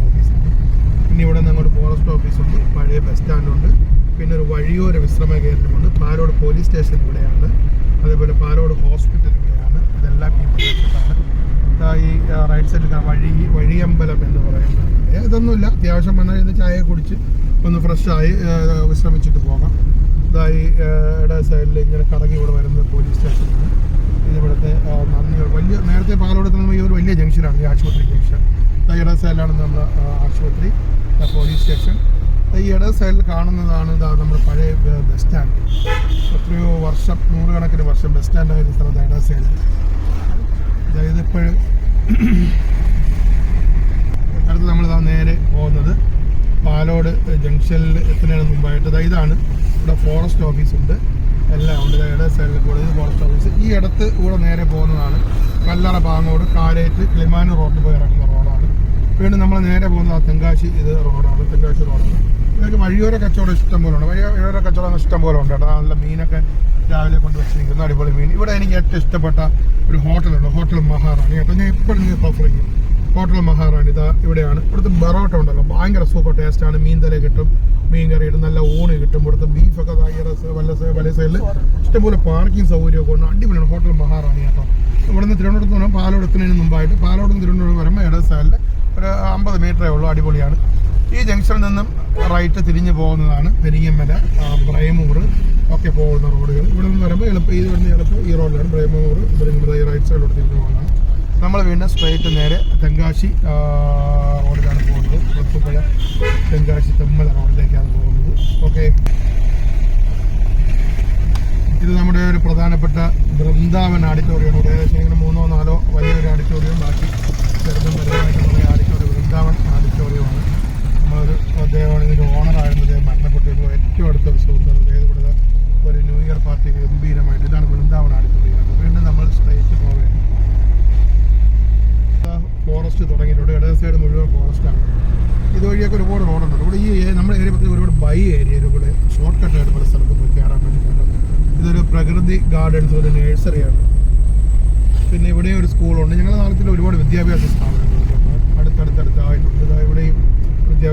ഓഫീസുണ്ട്. പിന്നെ ഇവിടെ നിന്ന് അങ്ങോട്ട് ഫോറസ്റ്റ് ഓഫീസുണ്ട്, പഴയ ബസ് സ്റ്റാൻഡുണ്ട്, പിന്നെ ഒരു വഴിയോര വിശ്രമ കേന്ദ്രമുണ്ട്. പാലോട് പോലീസ് സ്റ്റേഷൻ ഇവിടെയാണ്. അതേപോലെ പാലോട് ഹോസ്പിറ്റൽ ഇവിടെയാണ്. ഇതെല്ലാം ഈ പ്രദേശത്താണ്. ഈ റൈറ്റ് സൈഡിൽ വഴിയമ്പലം എന്ന് പറയുന്നത് ഇതൊന്നുമില്ല. അത്യാവശ്യം വന്നാൽ ഇന്ന് ചായ കുടിച്ച് ഒന്ന് ഫ്രഷായി വിശ്രമിച്ചിട്ട് പോകാം. ഇതായി ഇട സൈഡിൽ ഇങ്ങനെ കറങ്ങി ഇവിടെ വരുന്നത് പോലീസ് സ്റ്റേഷനാണ്. ഇവിടുത്തെ വലിയ നേരത്തെ പാലോട് ഈ ഒരു വലിയ ജംഗ്ഷനാണ്, ഈ ആശുപത്രി ജംഗ്ഷൻ. ഇട സൈഡിലാണ് നമ്മുടെ ആശുപത്രി, പോലീസ് സ്റ്റേഷൻ. ഈ ഇട സൈഡിൽ കാണുന്നതാണ് നമ്മുടെ പഴയ ബസ് സ്റ്റാൻഡ്. എത്രയോ വർഷം, നൂറുകണക്കിന് വർഷം ബസ് സ്റ്റാൻഡായിരുന്ന സ്ഥലത്ത് ഇട സൈഡിൽ. അതായത് ഇപ്പോഴും അടുത്ത് നമ്മളിതാ നേരെ പോകുന്നത് പാലോട് ജംഗ്ഷനിൽ എത്തുന്നതിന് മുമ്പായിട്ട് ഇതാണ് ഇവിടെ ഫോറസ്റ്റ് ഓഫീസുണ്ട്, എല്ലാം ഉണ്ട്. ഇട സൈഡിൽ കൂടെ ഇത് ഫോറസ്റ്റ് ഓഫീസ്. ഈ ഇടത്ത് കൂടെ നേരെ പോകുന്നതാണ് കല്ലറ പാങ്ങോട് കാരേറ്റ് കിളിമാനൂർ റോഡിൽ പോയി ഇറങ്ങുന്ന റോഡാണ്. വീണ്ടും നമ്മൾ നേരെ പോകുന്നത് തെങ്കാശി റോഡാണ്, തെങ്കാശി റോഡാണ്. ഇതൊക്കെ വഴിയോര കച്ചവടം ഇഷ്ടം പോലെ ഉണ്ട്. വഴിയോര കച്ചവടം ഇഷ്ടം പോലെ ഉണ്ട് കേട്ടോ. നല്ല മീനൊക്കെ രാവിലെ കൊണ്ട് വെച്ചിരിക്കുന്ന അടിപൊളി മീൻ. ഇവിടെ എനിക്ക് ഏറ്റവും ഇഷ്ടപ്പെട്ട ഒരു ഹോട്ടലുണ്ട്, ഹോട്ടൽ മഹാറാണി കേട്ടോ. ഞാൻ എപ്പോഴും നിങ്ങൾ പ്രിഫർ ചെയ്യും ഹോട്ടൽ മഹാറാണി. ഇതാ ഇവിടെയാണ്. ഇവിടുത്തെ ബറോട്ട ഉണ്ടല്ലോ, ഭയങ്കര സൂപ്പർ ടേസ്റ്റാണ്. മീൻ തല കിട്ടും, മീൻ കറി കിട്ടും, നല്ല ഊണ് കിട്ടും. ഇവിടുത്തെ ബീഫൊക്കെ വല സൈഡിൽ ഇഷ്ടംപോലെ പാർക്കിംഗ് സൗകര്യമൊക്കെ ഉണ്ട്. അടിപൊളിയാണ് ഹോട്ടൽ മഹാറാണി കേട്ടോ. ഇവിടെ നിന്ന് തിരുവനന്തപുരത്ത് നിന്ന് പാലോട് എത്തുന്നതിന് മുമ്പായിട്ട് പാലോട് നിന്ന് തിരുവനന്തപുരം വരുമ്പോൾ ഇട സൈഡിൽ ഒരു 50 മീറ്ററേ ഉള്ളൂ. അടിപൊളിയാണ്. ഈ ജംഗ്ഷനിൽ നിന്നും റൈറ്റ് തിരിഞ്ഞു പോകുന്നതാണ് പെരിങ്ങമല, ബ്രൈമൂർ, ഒക്കെ പോകുന്ന റോഡുകൾ. ഇവിടെ നിന്ന് വരുമ്പോൾ എളുപ്പം ഈ റോഡിലാണ് ബ്രഹ്മൂർ ഈ റൈറ്റ് സൈഡിലോട്ട് തിരിഞ്ഞ റോഡാണ്. നമ്മൾ വീണ്ടും സ്ട്രൈറ്റ് നേരെ തെങ്കാശി റോഡിലാണ് പോകുന്നത്. പുറത്തുപുഴ തെങ്കാശി തെമ്മല റോഡിലേക്കാണ് പോകുന്നത്. ഓക്കെ, ഇത് നമ്മുടെ ഒരു പ്രധാനപ്പെട്ട വൃന്ദാവൻ ഓഡിറ്റോറിയം. ഏകദേശം ഇങ്ങനെ 3-4 വലിയൊരു ഓഡിറ്റോറിയം, ബാക്കി ചെറുതും വലുതായിട്ടുള്ള ഓഡിറ്റോറിയം വൃന്ദാവൻ ഓഡിറ്റോറിയമാണ്. നമ്മളൊരു അദ്ദേഹമാണ് ഇതിൻ്റെ ഓണറായിരുന്നു. അദ്ദേഹം മരണപ്പെട്ടപ്പോൾ ഏറ്റവും അടുത്തൊരു സുഹൃത്താണ്. അദ്ദേഹം ഇവിടെ ഒരു ന്യൂ ഇയർ പാർട്ടി ഗംഭീരമായിട്ട്. ഇതാണ് വൃന്ദാവൻ ഓഡിറ്റോറിയം. വീണ്ടും നമ്മൾ സ്ട്രേറ്റ് പോവുകയാണ്. ഫോറസ്റ്റ് തുടങ്ങിയിട്ടുണ്ട്. ഇടത് സൈഡ് മുഴുവൻ ഫോറസ്റ്റാണ്. ഇതുവഴിയൊക്കെ ഒരുപാട് റോഡുണ്ട്. ഇവിടെ ഈ നമ്മുടെ ഏരിയ പറ്റി ഒരുപാട് ബൈ ഏരിയയിൽ ഇവിടെ ഷോർട്ട് കട്ടായിട്ട് പല സ്ഥലത്ത് പോയി കയറാൻ വേണ്ടിയിട്ടുണ്ട്. ഇതൊരു പ്രകൃതി ഗാർഡൻസ്, ഒരു നേഴ്സറിയാണ്. പിന്നെ ഇവിടെ ഒരു സ്കൂളുണ്ട്. ഞങ്ങളുടെ നാട്ടിൽ ഒരുപാട് വിദ്യാഭ്യാസ സ്ഥാപനങ്ങളുണ്ട് അടുത്തടുത്തായിട്ടുണ്ട്. ഇവിടെയും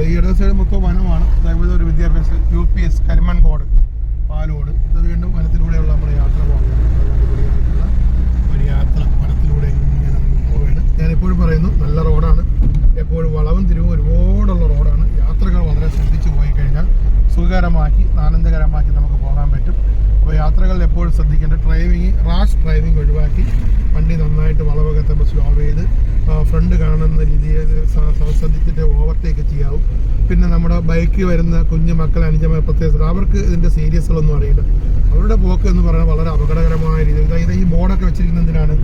ഈ ഇടത് സൈഡ് മൊത്തം വനമാണ്. ഇവിടെ ഒരു വിദ്യാഭ്യാസ UPS കരിമൺകോട് പാലോട്. ഇത് വീണ്ടും വനത്തിലൂടെയുള്ള നമ്മുടെ യാത്ര പോകുകയാണ്. അടിപൊളിയായിട്ടുള്ള ഒരു യാത്ര വനത്തിലൂടെ ഇങ്ങനെ പോവുകയാണ്. ഞാനെപ്പോഴും പറയുന്നു, നല്ല റോഡാണ്. എപ്പോഴും വളവും തിരിവും ഒരുപാടുള്ള റോഡാണ്. യാത്രകൾ വളരെ ശ്രദ്ധിച്ചു പോയി കഴിഞ്ഞാൽ സുഖകരമാക്കി ആനന്ദകരമാക്കി നമുക്ക് പോകാൻ പറ്റും. അപ്പോൾ യാത്രകളിൽ എപ്പോഴും ശ്രദ്ധിക്കേണ്ട റാഷ് ഡ്രൈവിംഗ് ഒഴിവാക്കി വണ്ടി നന്നായിട്ട് വളവൊക്കെ സ്ലോ ചെയ്ത് ഫ്രണ്ട് കാണുന്ന രീതിയിൽ ശ്രദ്ധിച്ചിട്ട് ഓവർടേക്ക് ചെയ്യാവും. പിന്നെ നമ്മുടെ ബൈക്കിൽ വരുന്ന കുഞ്ഞു മക്കൾ അനുജമായ പ്രത്യേകത അവർക്ക് ഇതിൻ്റെ സീരിയസുകളൊന്നും അറിയില്ല. അവരുടെ പോക്ക് എന്ന് പറയുന്നത് വളരെ അപകടകരമായ രീതിയിൽ. ഈ ബോർഡൊക്കെ വെച്ചിരിക്കുന്ന എന്തിനാണ്?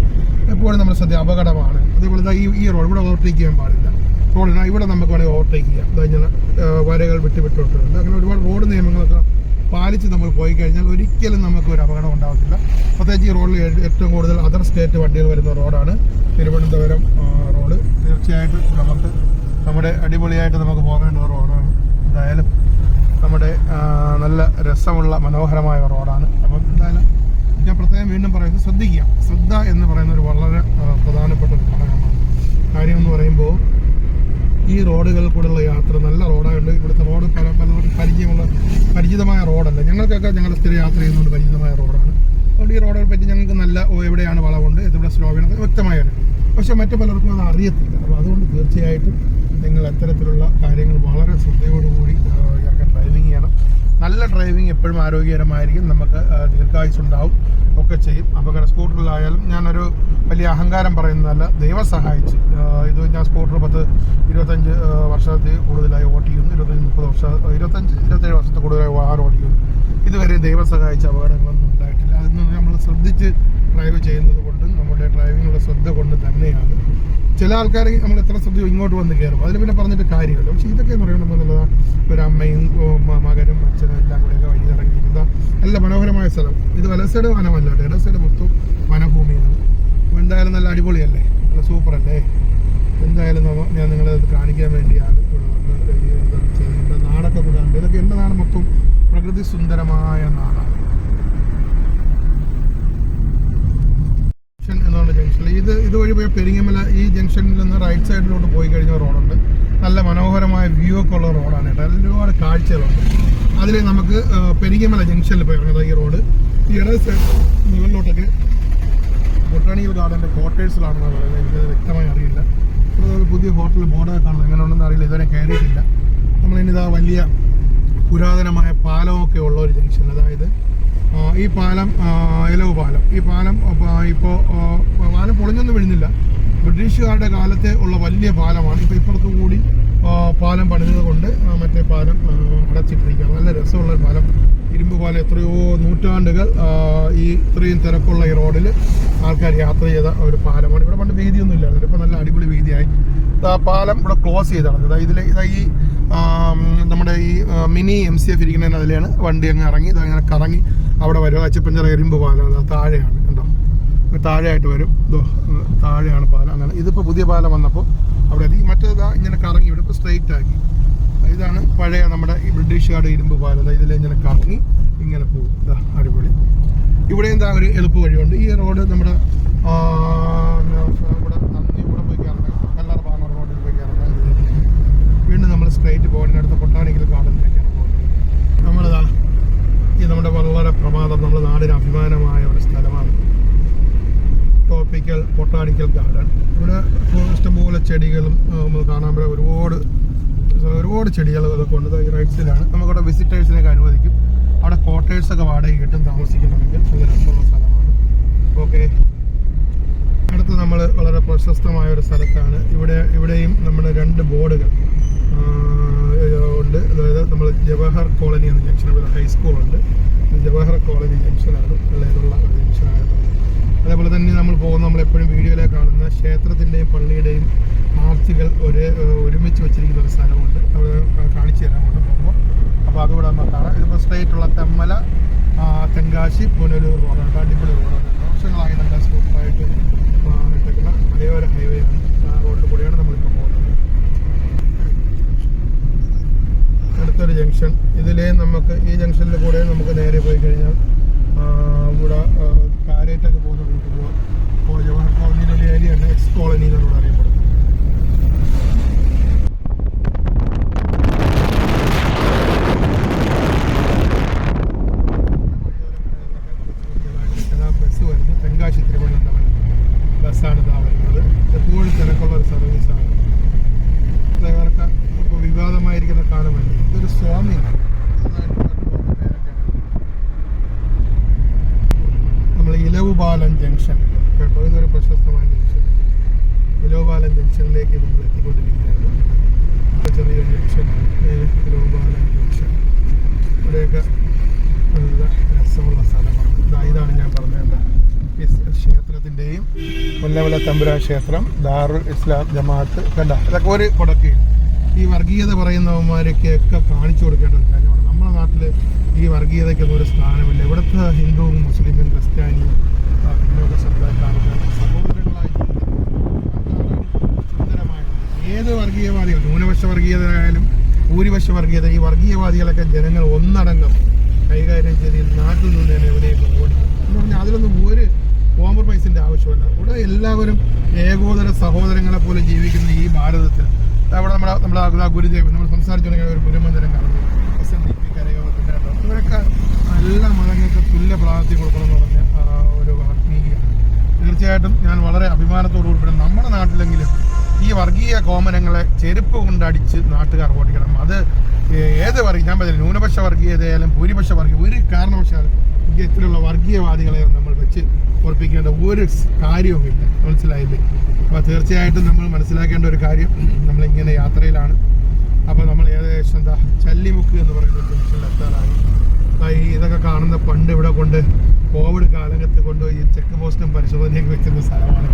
എപ്പോഴും നമ്മൾ അപകടമാണ്. അതേപോലെ ഈ റോഡ് ഇവിടെ ഓവർടേക്ക് ചെയ്യാൻ പാടില്ല. റോഡിന് ഇവിടെ നമുക്ക് വേണമെങ്കിൽ ഓവർടേക്ക് ചെയ്യാം. ഇങ്ങനെ വരകൾ വിട്ടുവിട്ടുണ്ട്. അങ്ങനെ ഒരുപാട് റോഡ് നിയമങ്ങളൊക്കെ പാലിച്ച് നമ്മൾ പോയി കഴിഞ്ഞാൽ ഒരിക്കലും നമുക്ക് ഒരു അപകടം ഉണ്ടാകത്തില്ല. പ്രത്യേകിച്ച് ഈ റോഡിൽ ഏറ്റവും കൂടുതൽ അതർ സ്റ്റേറ്റ് വണ്ടികൾ വരുന്ന റോഡാണ് തിരുവനന്തപുരം റോഡ്. തീർച്ചയായിട്ടും നമ്മുടെ അടിപൊളിയായിട്ട് നമുക്ക് പോകേണ്ട റോഡാണ്. എന്തായാലും നമ്മുടെ നല്ല രസമുള്ള മനോഹരമായ റോഡാണ്. അപ്പം എന്തായാലും ഞാൻ പ്രത്യേകം വീണ്ടും പറയുന്നത്, ശ്രദ്ധ എന്ന് പറയുന്ന ഒരു വളരെ പ്രധാനപ്പെട്ട ഒരു ഘടകമാണ്. കാര്യം എന്ന് പറയുമ്പോൾ ഈ റോഡുകളിൽ കൂടെയുള്ള യാത്ര നല്ല റോഡായുണ്ട്. ഇവിടുത്തെ റോഡ് പലർക്കും പരിചിതമായ റോഡല്ല. ഞങ്ങൾക്കൊക്കെ ഞങ്ങൾ സ്ഥിരം യാത്ര ചെയ്യുന്നതുകൊണ്ട് പരിചിതമായ റോഡാണ്. അതുകൊണ്ട് ഈ റോഡുകളെ പറ്റി ഞങ്ങൾക്ക് നല്ല എവിടെയാണ് വളവുണ്ട്, എവിടെ സ്ലോ ചെയ്യണം വ്യക്തമായി അറിയാം. പക്ഷേ മറ്റു പലർക്കും അത് അറിയത്തില്ല. അപ്പോൾ അതുകൊണ്ട് തീർച്ചയായിട്ടും നിങ്ങൾ അത്തരത്തിലുള്ള കാര്യങ്ങൾ വളരെ ശ്രദ്ധയോടുകൂടി ഡ്രൈവിംഗ് ചെയ്യണം. നല്ല ഡ്രൈവിംഗ് എപ്പോഴും ആരോഗ്യകരമായിരിക്കും. നമുക്ക് ദീർഘായുസ്സുണ്ടാവും ഒക്കെ ചെയ്യും. സ്കൂട്ടറിലായാലും ഞാനൊരു വലിയ അഹങ്കാരം പറയുന്നതല്ല, ദൈവം സഹായിച്ച് ഇത് ഞാൻ സ്കൂട്ടർ 10-25 വർഷത്തിൽ കൂടുതലായി ഓടിക്കുന്നു. 27 വർഷത്തിൽ കൂടുതലായി വാഹനം ഓടിക്കുന്നു. ഇതുവരെ ദൈവം സഹായിച്ച അപകടങ്ങളൊന്നും ഉണ്ടായിട്ടില്ല. അതൊന്നും നമ്മൾ ശ്രദ്ധിച്ച് ഡ്രൈവ് ചെയ്യുന്നത് കൊണ്ടും നമ്മുടെ ഡ്രൈവിങ്ങിലുള്ള ശ്രദ്ധ കൊണ്ട് തന്നെയാണ്. ചില ആൾക്കാർ നമ്മൾ എത്ര ശ്രദ്ധിച്ചു ഇങ്ങോട്ട് വന്ന് കയറും, അതിന് പിന്നെ പറഞ്ഞിട്ട് കാര്യമില്ല. പക്ഷേ ഇതൊക്കെ എന്ന് പറയുമ്പോൾ നല്ലതാണ്. ഒരു അമ്മയും മകനും അച്ഛനും എല്ലാം കൂടെയൊക്കെ വഴി ഇറങ്ങിയിരിക്കുന്ന നല്ല മനോഹരമായ സ്ഥലം. ഇത് വല സൈഡ് വനമല്ല, ഇട സൈഡ് മൊത്തം വനഭൂമിയാണ്. എന്തായാലും നല്ല അടിപൊളിയല്ലേ, നല്ല സൂപ്പറല്ലേ. എന്തായാലും ഞാൻ നിങ്ങളെ കാണിക്കാൻ വേണ്ടിയാണ് എൻ്റെ നാടൊക്കെ കൂടാണ്ട്. ഇതൊക്കെ എൻ്റെ നാട് മൊത്തം പ്രകൃതി സുന്ദരമായ നാടാണ്. എന്നുള്ള ജംഗ്ഷനിൽ ഇതുവഴി പോയി പെരിങ്ങമല ഈ ജംഗ്ഷനിൽ നിന്ന് റൈറ്റ് സൈഡിലോട്ട് പോയി കഴിഞ്ഞ റോഡുണ്ട്. നല്ല മനോഹരമായ വ്യൂ ഒക്കെ ഉള്ള റോഡാണ് കേട്ടോ. ഒരുപാട് കാഴ്ചകളുണ്ട്. അതിൽ നമുക്ക് പെരിങ്ങമല ജംഗ്ഷനിൽ പോയി ഇറങ്ങുന്നത് ഈ റോഡ്. ഈ ഇടത് സൈഡ് മുകളിലോട്ടൊക്കെ ബൊട്ടാണിക്കൽ ഗാർഡൻ്റെ ക്വാർട്ടേഴ്സിലാണെന്ന് പറയുന്നത്. എനിക്കത് വ്യക്തമായി അറിയില്ല. ഒരു പുതിയ ഹോട്ടൽ ബോർഡൊക്കെ കാണുന്നത് എങ്ങനെയുണ്ടെന്ന് അറിയില്ല. ഇതുവരെ കയറിയിട്ടില്ല. നമ്മളിനിതാ വലിയ പുരാതനമായ പാലമൊക്കെ ഉള്ള ഒരു ജംഗ്ഷൻ. അതായത് ഈ പാലം എലവ് പാലം. ഈ പാലം ഇപ്പോൾ പാലം പൊളിഞ്ഞൊന്നും വീഴുന്നില്ല. ബ്രിട്ടീഷുകാരുടെ കാലത്തെ ഉള്ള വലിയ പാലമാണ്. ഇപ്പോൾ ഇപ്പുറത്ത് കൂടി പാലം പണിതത് കൊണ്ട് മറ്റേ പാലം അടച്ചിട്ടിരിക്കുകയാണ്. നല്ല രസമുള്ള പാലം, ഇരുമ്പ് പാലം. എത്രയോ നൂറ്റാണ്ടുകൾ ഈ ഇത്രയും തിരക്കുള്ള ഈ റോഡിൽ ആൾക്കാർ യാത്ര ചെയ്ത ഒരു പാലമാണ്. ഇവിടെ പണ്ട് വീതിയൊന്നും ഇല്ലായിരുന്നു. ഇപ്പോൾ നല്ല അടിപൊളി വീതിയായി. പാലം ഇവിടെ ക്ലോസ് ചെയ്താണ്. ഈ നമ്മുടെ ഈ മിനി MCF ഇരിക്കുന്നതിന് അതിലാണ് വണ്ടി അങ്ങ് ഇറങ്ങി ഇതങ്ങനെ കറങ്ങി അവിടെ വരും. അച്ചിപ്പഞ്ചറ ഇരുമ്പ് പാലം താഴെയാണ് കണ്ടോ, താഴെയായിട്ട് വരും. താഴെയാണ് പാലം. അങ്ങനെ ഇതിപ്പോൾ പുതിയ പാലം വന്നപ്പോൾ അവിടെ മറ്റേതാ ഇങ്ങനെ കറങ്ങി ഇവിടെ ഇപ്പോൾ സ്ട്രെയിറ്റ് ആക്കി. ഇതാണ് പഴയ നമ്മുടെ ഈ ബ്രിട്ടീഷുകാരുടെ ഇരുമ്പ് പാലം. ഇതിലിങ്ങനെ കറങ്ങി ഇങ്ങനെ പോകും. അടിപൊളി. ഇവിടെ എന്താ ഒരു എളുപ്പ വഴിയുണ്ട്. ഈ റോഡ് നമ്മുടെ ഇവിടെ നന്ദിയൂടെ പോയി കയറണം, കല്ലാർ പാങ്ങോട് റോഡിൽ പോയി കയറണം. വീണ്ടും നമ്മൾ സ്ട്രെയിറ്റ് പോകുന്നതിനടുത്ത് ബൊട്ടാണിക്കൽ ഗാർഡനിലേക്കാണ് പോകുന്നത്. നമ്മളിതാ ഈ നമ്മുടെ വളരെ പ്രമാദം നമ്മുടെ നാടിന് അഭിമാനമായ ഒരു സ്ഥലമാണ് ട്രോപ്പിക്കൽ ബൊട്ടാണിക്കൽ ഗാർഡൻ. ഇവിടെ ഇഷ്ടംപോലെ ചെടികളും കാണാൻ ഒരുപാട് ചെടികൾ അതൊക്കെ ഉണ്ട്. ഈ റൈറ്റ് സൈഡിലാണ് നമുക്കവിടെ വിസിറ്റേഴ്സിനൊക്കെ അനുവദിക്കും. അവിടെ ക്വാർട്ടേഴ്സ് ക്വാർട്ടേഴ്സൊക്കെ വാടകയ്ക്ക് കിട്ടും താമസിക്കണമെങ്കിൽ. നല്ല രസമുള്ള സ്ഥലമാണ്. ഓക്കെ, അടുത്ത് നമ്മൾ വളരെ പ്രശസ്തമായ ഒരു സ്ഥലത്താണ്. ഇവിടെയും നമ്മുടെ 2 ബോർഡുകൾ ഉണ്ട്. അതായത് നമ്മൾ ജവഹർ കോളനി എന്ന ജംഗ്ഷൻ, ഇവിടെ ഹൈസ്കൂളുണ്ട്. ജവഹർ കോളനി ജംഗ്ഷനാണ്, നല്ല ഇതുള്ള ഒരു ജംഗ്ഷനാണ്. അതേപോലെ തന്നെ നമ്മളെപ്പോഴും വീഡിയോയിലെ കാണുന്ന ക്ഷേത്രത്തിൻ്റെയും പള്ളിയുടെയും ആർച്ചുകൾ ഒരുമിച്ച് വെച്ചിരിക്കുന്ന ഒരു സ്ഥലമുണ്ട്. അവിടെ കാണിച്ചു തരാൻ കൊണ്ട് പോകുമ്പോൾ. അപ്പോൾ അതുകൂടെ നമ്മൾ കാണാം. ഇതിപ്പോൾ സ്ട്രേറ്റുള്ള തെമ്മല, തെങ്കാശി, പുനലൂർ റോഡാണ്. അടിപൊളി റോഡാണ്. വർഷങ്ങളായി നല്ല സ്മൂത്തായിട്ട് ഇട്ടേക്കുന്ന മലയോര ഹൈവേ ആണ്. ആ റോഡിൽ കൂടെയാണ് നമ്മളിപ്പോൾ പോകുന്നത്. അടുത്തൊരു ജംഗ്ഷൻ. ഈ ജംഗ്ഷനിൽ കൂടെ നമുക്ക് നേരെ പോയി കഴിഞ്ഞാൽ ഇവിടെ കാരേറ്റൊക്കെ പോകുന്ന റൂട്ട് പോകാം. അപ്പോൾ ജവഹർ കോളനിയുടെ ഒരു ഏരിയയാണ് എക്സ് കോളനി എന്നാണ് ഇവിടെ അറിയപ്പെടുന്നത്. ബസ് വരുന്നത് തെങ്കാശി തിരുവനന്തപുരം ബസ്സാണ് ഇതാ വരുന്നത്. എപ്പോഴും തിരക്കുള്ള ഒരു സർവീസാണ്. ഡ്രൈവർക്ക് ഇപ്പോൾ വിവാദമായിരിക്കുന്ന കാലമല്ല. ഇതൊരു സ്വാമി നമ്മൾ ഇലവുപാലം ജംഗ്ഷൻ കേട്ടോ. ഇതൊരു പ്രശസ്തമായ ജംഗ്ഷൻ. ഇലവുപാലം ജംഗ്ഷനിലേക്ക് നമ്മൾ എത്തിക്കൊണ്ടിരിക്കുകയാണ്. ചെറിയൊരു ജംഗ്ഷനാണ് ഇലവുപാലം ജംഗ്ഷൻ. ഇവിടെയൊക്കെ നല്ല രസമുള്ള സ്ഥലമാണ്. ഇതാണ് ഞാൻ പറഞ്ഞത് ക്ഷേത്രത്തിൻ്റെയും കൊല്ലവല തമ്പുരാൻ ക്ഷേത്രം, ദാറുൽ ഇസ്ലാം ജമാഅത്ത് കണ്ട. ഇതൊക്കെ ഒരു കൊടക്കീട്. ഈ വർഗീയത പറയുന്നവന്മാരൊക്കെയൊക്കെ കാണിച്ചു കൊടുക്കേണ്ട ഒരു കാര്യമാണ്. നമ്മുടെ നാട്ടിൽ ഈ വർഗീയതയ്ക്കൊന്നും ഒരു സ്ഥാനമില്ല. ഇവിടുത്തെ ഹിന്ദുവും മുസ്ലിമും ക്രിസ്ത്യാനിയും പിന്നോക്ക സമുദായക്കാർക്ക് സഹോദരങ്ങളായി സുന്ദരമായിട്ട് ഏത് വർഗീയവാദികൾ, ന്യൂനപക്ഷ വർഗീയതയായാലും ഭൂരിപക്ഷ വർഗീയത, ഈ വർഗീയവാദികളൊക്കെ ജനങ്ങൾ ഒന്നടങ്കം കൈകാര്യം ചെയ്ത് നാട്ടിൽ നിന്ന് തന്നെ എവിടെയൊക്കെ ഓടി എന്ന് പറഞ്ഞാൽ അതിലൊന്നും ഒരു കോംപ്രമൈസിൻ്റെ ആവശ്യമില്ല. ഇവിടെ എല്ലാവരും ഏകോദര സഹോദരങ്ങളെ പോലെ ജീവിക്കുന്ന ഈ ഭാരതത്തിൽ അവിടെ നമ്മുടെ ഗുരുദേവൻ നമ്മൾ സംസാരിച്ചു തുടങ്ങിയ ഒരു ഗുരുമന്ദിരം കാണുന്നു. SNDP കരയോഗത്തിൻ്റെ ഇവരൊക്കെ എല്ലാ മതങ്ങൾക്ക് തുല്യ പ്രാതിനിധ്യം കൊടുക്കണമെന്ന് പറഞ്ഞ ഒരു ആത്മീയമാണ്. തീർച്ചയായിട്ടും ഞാൻ വളരെ അഭിമാനത്തോടു കൂടി നമ്മുടെ നാട്ടിലെങ്കിലും ഈ വർഗീയ കോമനങ്ങളെ ചെരുപ്പ് കൊണ്ടടിച്ച് നാട്ടുകാർ ഓടിക്കണം. അത് ഏത് ഞാൻ പറഞ്ഞില്ല, ന്യൂനപക്ഷ വർഗീയതയായാലും ഭൂരിപക്ഷ വർഗീയ ഒരു കാരണവശാലും ഇത്തരത്തിലുള്ള വർഗീയവാദികളെ നമ്മൾ വെച്ച് ഉറപ്പിക്കേണ്ട ഒരു കാര്യവുമില്ല. മനസ്സിലായില്ലേ? അപ്പോൾ തീർച്ചയായിട്ടും നമ്മൾ മനസ്സിലാക്കേണ്ട ഒരു കാര്യം, നമ്മളിങ്ങനെ യാത്രയിലാണ്. അപ്പോൾ നമ്മൾ ഏകദേശം ചല്ലിമുക്ക് എന്ന് പറയുന്ന ഒരു ജംഗ്ഷനിൽ എത്താറായി. ഇതൊക്കെ കാണുന്ന പണ്ട് ഇവിടെ കൊണ്ട് കോവിഡ് കാലഘട്ടത്തിൽ കൊണ്ടുപോയി ചെക്ക് പോസ്റ്റും പരിശോധനയൊക്കെ വെക്കുന്ന സ്ഥലമാണ്.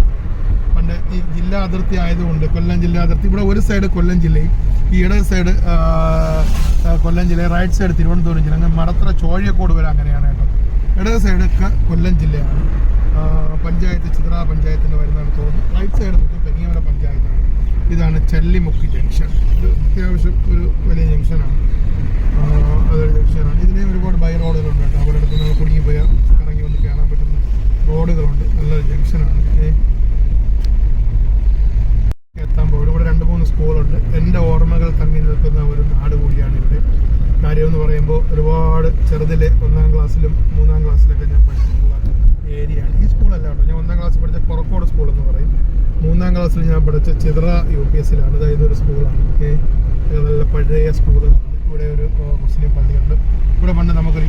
പണ്ട് ഈ ജില്ലാ അതിർത്തി ആയതുകൊണ്ട്, കൊല്ലം ജില്ലാ അതിർത്തി, ഇവിടെ ഒരു സൈഡ് കൊല്ലം ജില്ലയും ഈ ഇടത് സൈഡ് കൊല്ലം ജില്ല, റൈറ്റ് സൈഡ് തിരുവനന്തപുരം ജില്ല, അങ്ങനെ മടത്തറ ചോഴിയക്കോട് വരെ അങ്ങനെയാണ് കേട്ടോ. ഇടത് സൈഡൊക്കെ കൊല്ലം ജില്ലയാണ്. പഞ്ചായത്ത് ചിത്ര പഞ്ചായത്തിന് വരുന്നതാണ് തോന്നുന്നു. റൈറ്റ് സൈഡ് നോക്കി പെരിങ്ങമല പഞ്ചായത്താണ്. ഇതാണ് ചല്ലിമുക്ക് ജംഗ്ഷൻ. ഇത് അത്യാവശ്യം ഒരു വലിയ ജംഗ്ഷനാണ്. അതൊരു ജംഗ്ഷനാണ്. ഇതിനെ ഒരുപാട് ബൈ റോഡുകളുണ്ട് കേട്ടോ. അവിടെ അടുത്ത് നമ്മൾ കുടുങ്ങിപ്പോയി ഇറങ്ങി വന്ന് കയറാൻ പറ്റുന്ന റോഡുകളുണ്ട്. നല്ലൊരു ജംഗ്ഷനാണ്. എത്താമ്പോൾ ഇവിടെ 2-3 സ്കൂളുണ്ട്. എൻ്റെ ഓർമ്മകൾ തങ്ങി നിൽക്കുന്ന ഒരു നാട് കൂടിയാണ് ഇവിടെ. കാര്യമെന്ന് പറയുമ്പോൾ ഒരുപാട് ചെറുതിൽ 1ാം ക്ലാസ്സിലും 3ാം ക്ലാസ്സിലൊക്കെ ഞാൻ പഠിച്ചിട്ടുള്ള ഏരിയയാണ്. ഈ സ്കൂളല്ല കേട്ടോ, ഞാൻ 1ാം ക്ലാസ്സിൽ പഠിച്ച കൊറക്കോട് സ്കൂൾ എന്ന് പറയും. 3ാം ക്ലാസ്സിൽ ഞാൻ പഠിച്ച ചിത്ര UPSലാണ്. അതായത് ഒരു സ്കൂളാണ്. നല്ല പഴയ സ്കൂളുകളാണ്. ഇവിടെ ഒരു മുസ്ലിം പള്ളിയുണ്ട്. ഇവിടെ പണ്ട് നമുക്കൊരു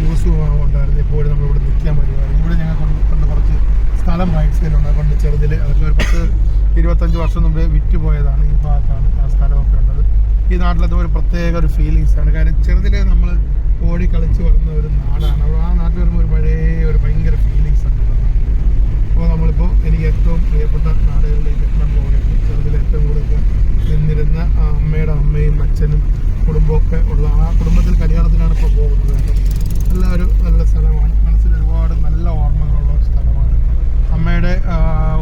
ഉണ്ടായിരുന്നു. ഇപ്പോഴും നമ്മളിവിടെ നിൽക്കാൻ പറ്റുമായിരുന്നു. ഇവിടെ ഞങ്ങൾക്ക് കുറച്ച് സ്ഥലം റൈറ്റ് സൈഡുണ്ട്. പണ്ട് ചെറുതിൽ അതൊക്കെ ഒരു 10-25 വർഷം മുമ്പേ വിറ്റുപോയതാണ്. ഈ ഭാഗത്താണ് ആ സ്ഥലമൊക്കെ ഉള്ളത്. ഈ നാട്ടിലത്തെ ഒരു പ്രത്യേക ഒരു ഫീലിങ്സാണ്. കാര്യം ചെറുതിലെ നമ്മൾ ഓടി കളിച്ച് വരുന്ന ഒരു നാടാണ്. അപ്പോൾ ആ നാട്ടിൽ വരുമ്പോൾ ഒരു പഴയ ഒരു ഭയങ്കര ഫീലിങ്സ് ആണ്. അപ്പോൾ നമ്മളിപ്പോൾ എനിക്ക് ഏറ്റവും പ്രിയപ്പെട്ട നാടുകളിലേക്ക് എത്താൻ പോവുകയാണ്. ചെറുതിൽ ഏറ്റവും കൂടുതൽ നിന്നിരുന്ന അമ്മയുടെ അമ്മയും അച്ഛനും കുടുംബമൊക്കെ ഉള്ള ആ കുടുംബത്തിൽ കല്യാണത്തിനാണ് ഇപ്പോൾ പോകുന്നത് കേട്ടോ. നല്ല സ്ഥലമാണ്. മനസ്സിൽ ഒരുപാട് നല്ല ഓർമ്മകളുള്ള ഒരു സ്ഥലമാണ്. അമ്മയുടെ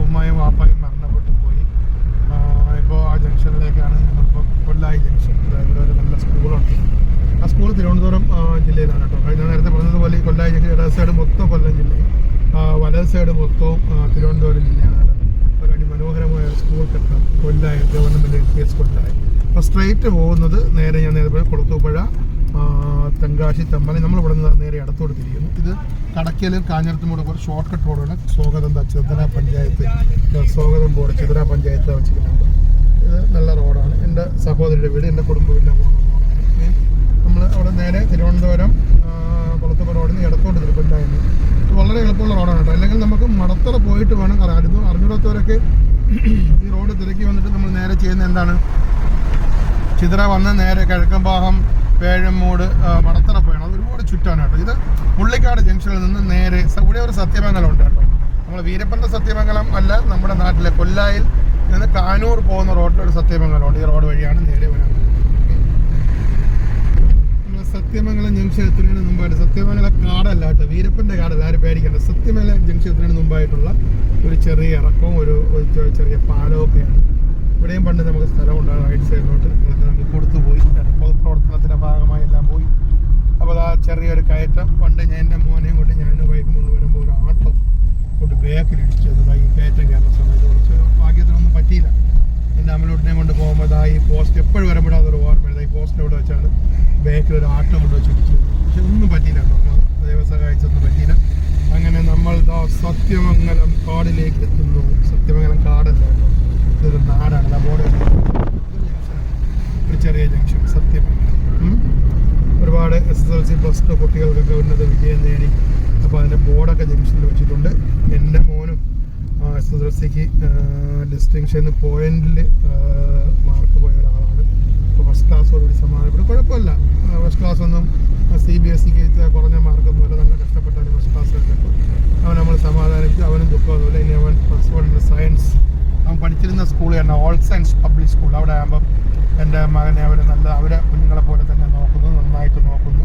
ഉമ്മയും വാപ്പായും മരണപ്പെട്ടു പോയി. ഇപ്പോൾ ആ ജംഗ്ഷനിലേക്കാണ് ഞങ്ങളിപ്പോൾ കൊല്ലായി ജംഗ്ഷൻ. ഇവിടെ ഒരു നല്ല സ്കൂളുണ്ട്. ആ സ്കൂൾ തിരുവനന്തപുരം ജില്ലയിലാണ് കേട്ടോ. ഞാൻ നേരത്തെ പറഞ്ഞതുപോലെ ഈ കൊല്ലായി ജംഗ്ഷൻ ഇടത് സൈഡ് മൊത്തം കൊല്ലം ജില്ലയും വലത് സൈഡ് മൊത്തവും തിരുവനന്തപുരം ജില്ലയാണ്. ഒരു അതിമനോഹരമായ സ്കൂൾ കെട്ടിടം കൊല്ലായി ഗവൺമെൻറ് LPS കൊല്ലായി. അപ്പോൾ സ്ട്രെയിറ്റ് പോകുന്നത് നേരെ ഞാൻ നേരെ കുളത്തൂപ്പുഴ, തെങ്കാശി, തെമ്മല, നമ്മളിവിടെ നിന്ന് നേരെ ഇടത്തോട് തിരിയുന്നു. ഇത് കടക്കലും കാഞ്ഞിരത്തും കൂടെ ഒരു ഷോർട്ട് കട്ട് റോഡാണ്. സ്വാഗതം ചിത്ര പഞ്ചായത്ത്, സ്വാഗതം ബോർഡ് ചിത്ര പഞ്ചായത്ത് വെച്ചിട്ടുണ്ട്. ഇത് നല്ല റോഡാണ്. എൻ്റെ സഹോദരിയുടെ വീട്, എൻ്റെ കുടുംബ വീടിൻ്റെ പോകുന്ന റോഡാണ്. നമ്മൾ അവിടെ നേരെ തിരുവനന്തപുരം കുളത്തൂപ്പുഴ റോഡിൽ നിന്ന് ഇടത്തോട്ട് എളുപ്പമുള്ള റോഡാണ് കേട്ടോ. അല്ലെങ്കിൽ നമുക്ക് മടത്തറ പോയിട്ട് വേണം. കാരണം അറിഞ്ഞൂടത്തവരൊക്കെ ഈ റോഡ് തിരക്കി വന്നിട്ട് നമ്മൾ നേരെ ചെയ്യുന്ന എന്താണ്, ചിതറ വന്ന് നേരെ കിഴക്കമ്പാഹം, പേഴമൂട്, മടത്തറ പോയാണ്. അത് ഒരുപാട് ചുറ്റാണ് കേട്ടോ. ഇത് മുള്ളിക്കാട് ജംഗ്ഷനിൽ നിന്ന് നേരെ ഇവിടെ ഒരു സത്യമംഗലം ഉണ്ട് കേട്ടോ. നമ്മൾ വീരപ്പൻ്റെ സത്യമംഗലം അല്ല, നമ്മുടെ നാട്ടിലെ കൊല്ലായിൽ നിന്ന് കാനൂർ പോകുന്ന റോഡിലൊരു സത്യമംഗലമുണ്ട്. ഈ റോഡ് വഴിയാണ് നേരെ വരാൻ. നമ്മൾ സത്യമംഗലം ജംഗ്ഷൻ എത്തുന്നതിന് മുമ്പായിട്ട്, സത്യമംഗലം കാടല്ല കേട്ടോ, വീരപ്പൻ്റെ കാടല്ല, ആരും പേടിക്കേണ്ട. സത്യമംഗലം ജംഗ്ഷൻ എത്തുന്നതിന് മുമ്പായിട്ടുള്ള ഒരു ചെറിയ ഇറക്കവും ഒരു ചെറിയ പാലവും ഒക്കെയാണ്. ഇവിടെയും പണ്ട് നമുക്ക് സ്ഥലമുണ്ടാകും റൈറ്റ് സൈഡിലോട്ട്. നമുക്ക് കൊടുത്തു പോയി, പൊതുപ്രവർത്തനത്തിൻ്റെ ഭാഗമായി എല്ലാം പോയി. അപ്പോൾ ആ ചെറിയൊരു കയറ്റം. പണ്ട് ഞാൻ എൻ്റെ മോനെയും കൊണ്ട് ഞാനും വൈകും കൊണ്ട് വരുമ്പോൾ ഒരു ആട്ടോ കൊണ്ട് ബാക്കിലിടിച്ചത് കയറ്റം കയറുന്ന സമയത്ത് കുറച്ച് ഭാഗ്യത്തിനൊന്നും പറ്റിയില്ല. എൻ്റെ അമ്മലോട്ടിനെ കൊണ്ട് പോകുമ്പോൾ ഈ പോസ്റ്റ് എപ്പോഴും വരുമ്പോഴും അതൊരു ഓർമ്മയുണ്ട്. ഈ പോസ്റ്റ് ഇവിടെ വെച്ചാണ് ബാക്കിൽ ഒരു ആട്ടോ കൊണ്ട് വെച്ച് ഇടിച്ചത്. പക്ഷെ ഒന്നും പറ്റിയില്ല കേട്ടോ, ദൈവം സഹായിച്ചൊന്നും പറ്റിയില്ല. അങ്ങനെ നമ്മൾ സത്യമംഗലം കാടിലേക്ക് എത്തുന്നു. സത്യമംഗലം കാടല്ല കേട്ടോ, ഇതൊരു നാടാണ്. ബോർഡ് ഒരു ചെറിയ ജംഗ്ഷൻ സത്യമംഗലം. ഒരുപാട് SSLC +2 കുട്ടികൾക്കൊക്കെ ഉന്നത വിജയം നേടി. അപ്പോൾ അതിൻ്റെ ബോർഡൊക്കെ ജംഗ്ഷനിൽ വെച്ചിട്ടുണ്ട്. എൻ്റെ മോനും SSLCക്ക് ഡിസ്റ്റിങ്ഷന് പോയിന്റിൽ മാർക്ക് പോയ ഒരാളാണ്. അപ്പോൾ ഫസ്റ്റ് ക്ലാസ്സോടുകൂടി സമാധാനപ്പെടും. കുഴപ്പമില്ല, ഫസ്റ്റ് ക്ലാസ് ഒന്നും CBSEക്ക് കുറഞ്ഞ മാർക്കൊന്നുമില്ല. നല്ല കഷ്ടപ്പെട്ടാണ് ഫസ്റ്റ് ക്ലാസ് കിട്ടും. അവൻ നമ്മൾ സമാധാനിപ്പിച്ചു. അവനും ദുഃഖമൊന്നുമില്ല. ഇനി അവൻ +1 സയൻസ്, അവൻ പഠിച്ചിരുന്ന സ്കൂൾ തന്നെ ഓൾ സയൻസ് പബ്ലിക് സ്കൂൾ. അവിടെ ആകുമ്പം എൻ്റെ മകനെ അവരെ കുഞ്ഞുങ്ങളെ പോലെ തന്നെ നോക്കുന്നു, നന്നായിട്ട് നോക്കുന്നു.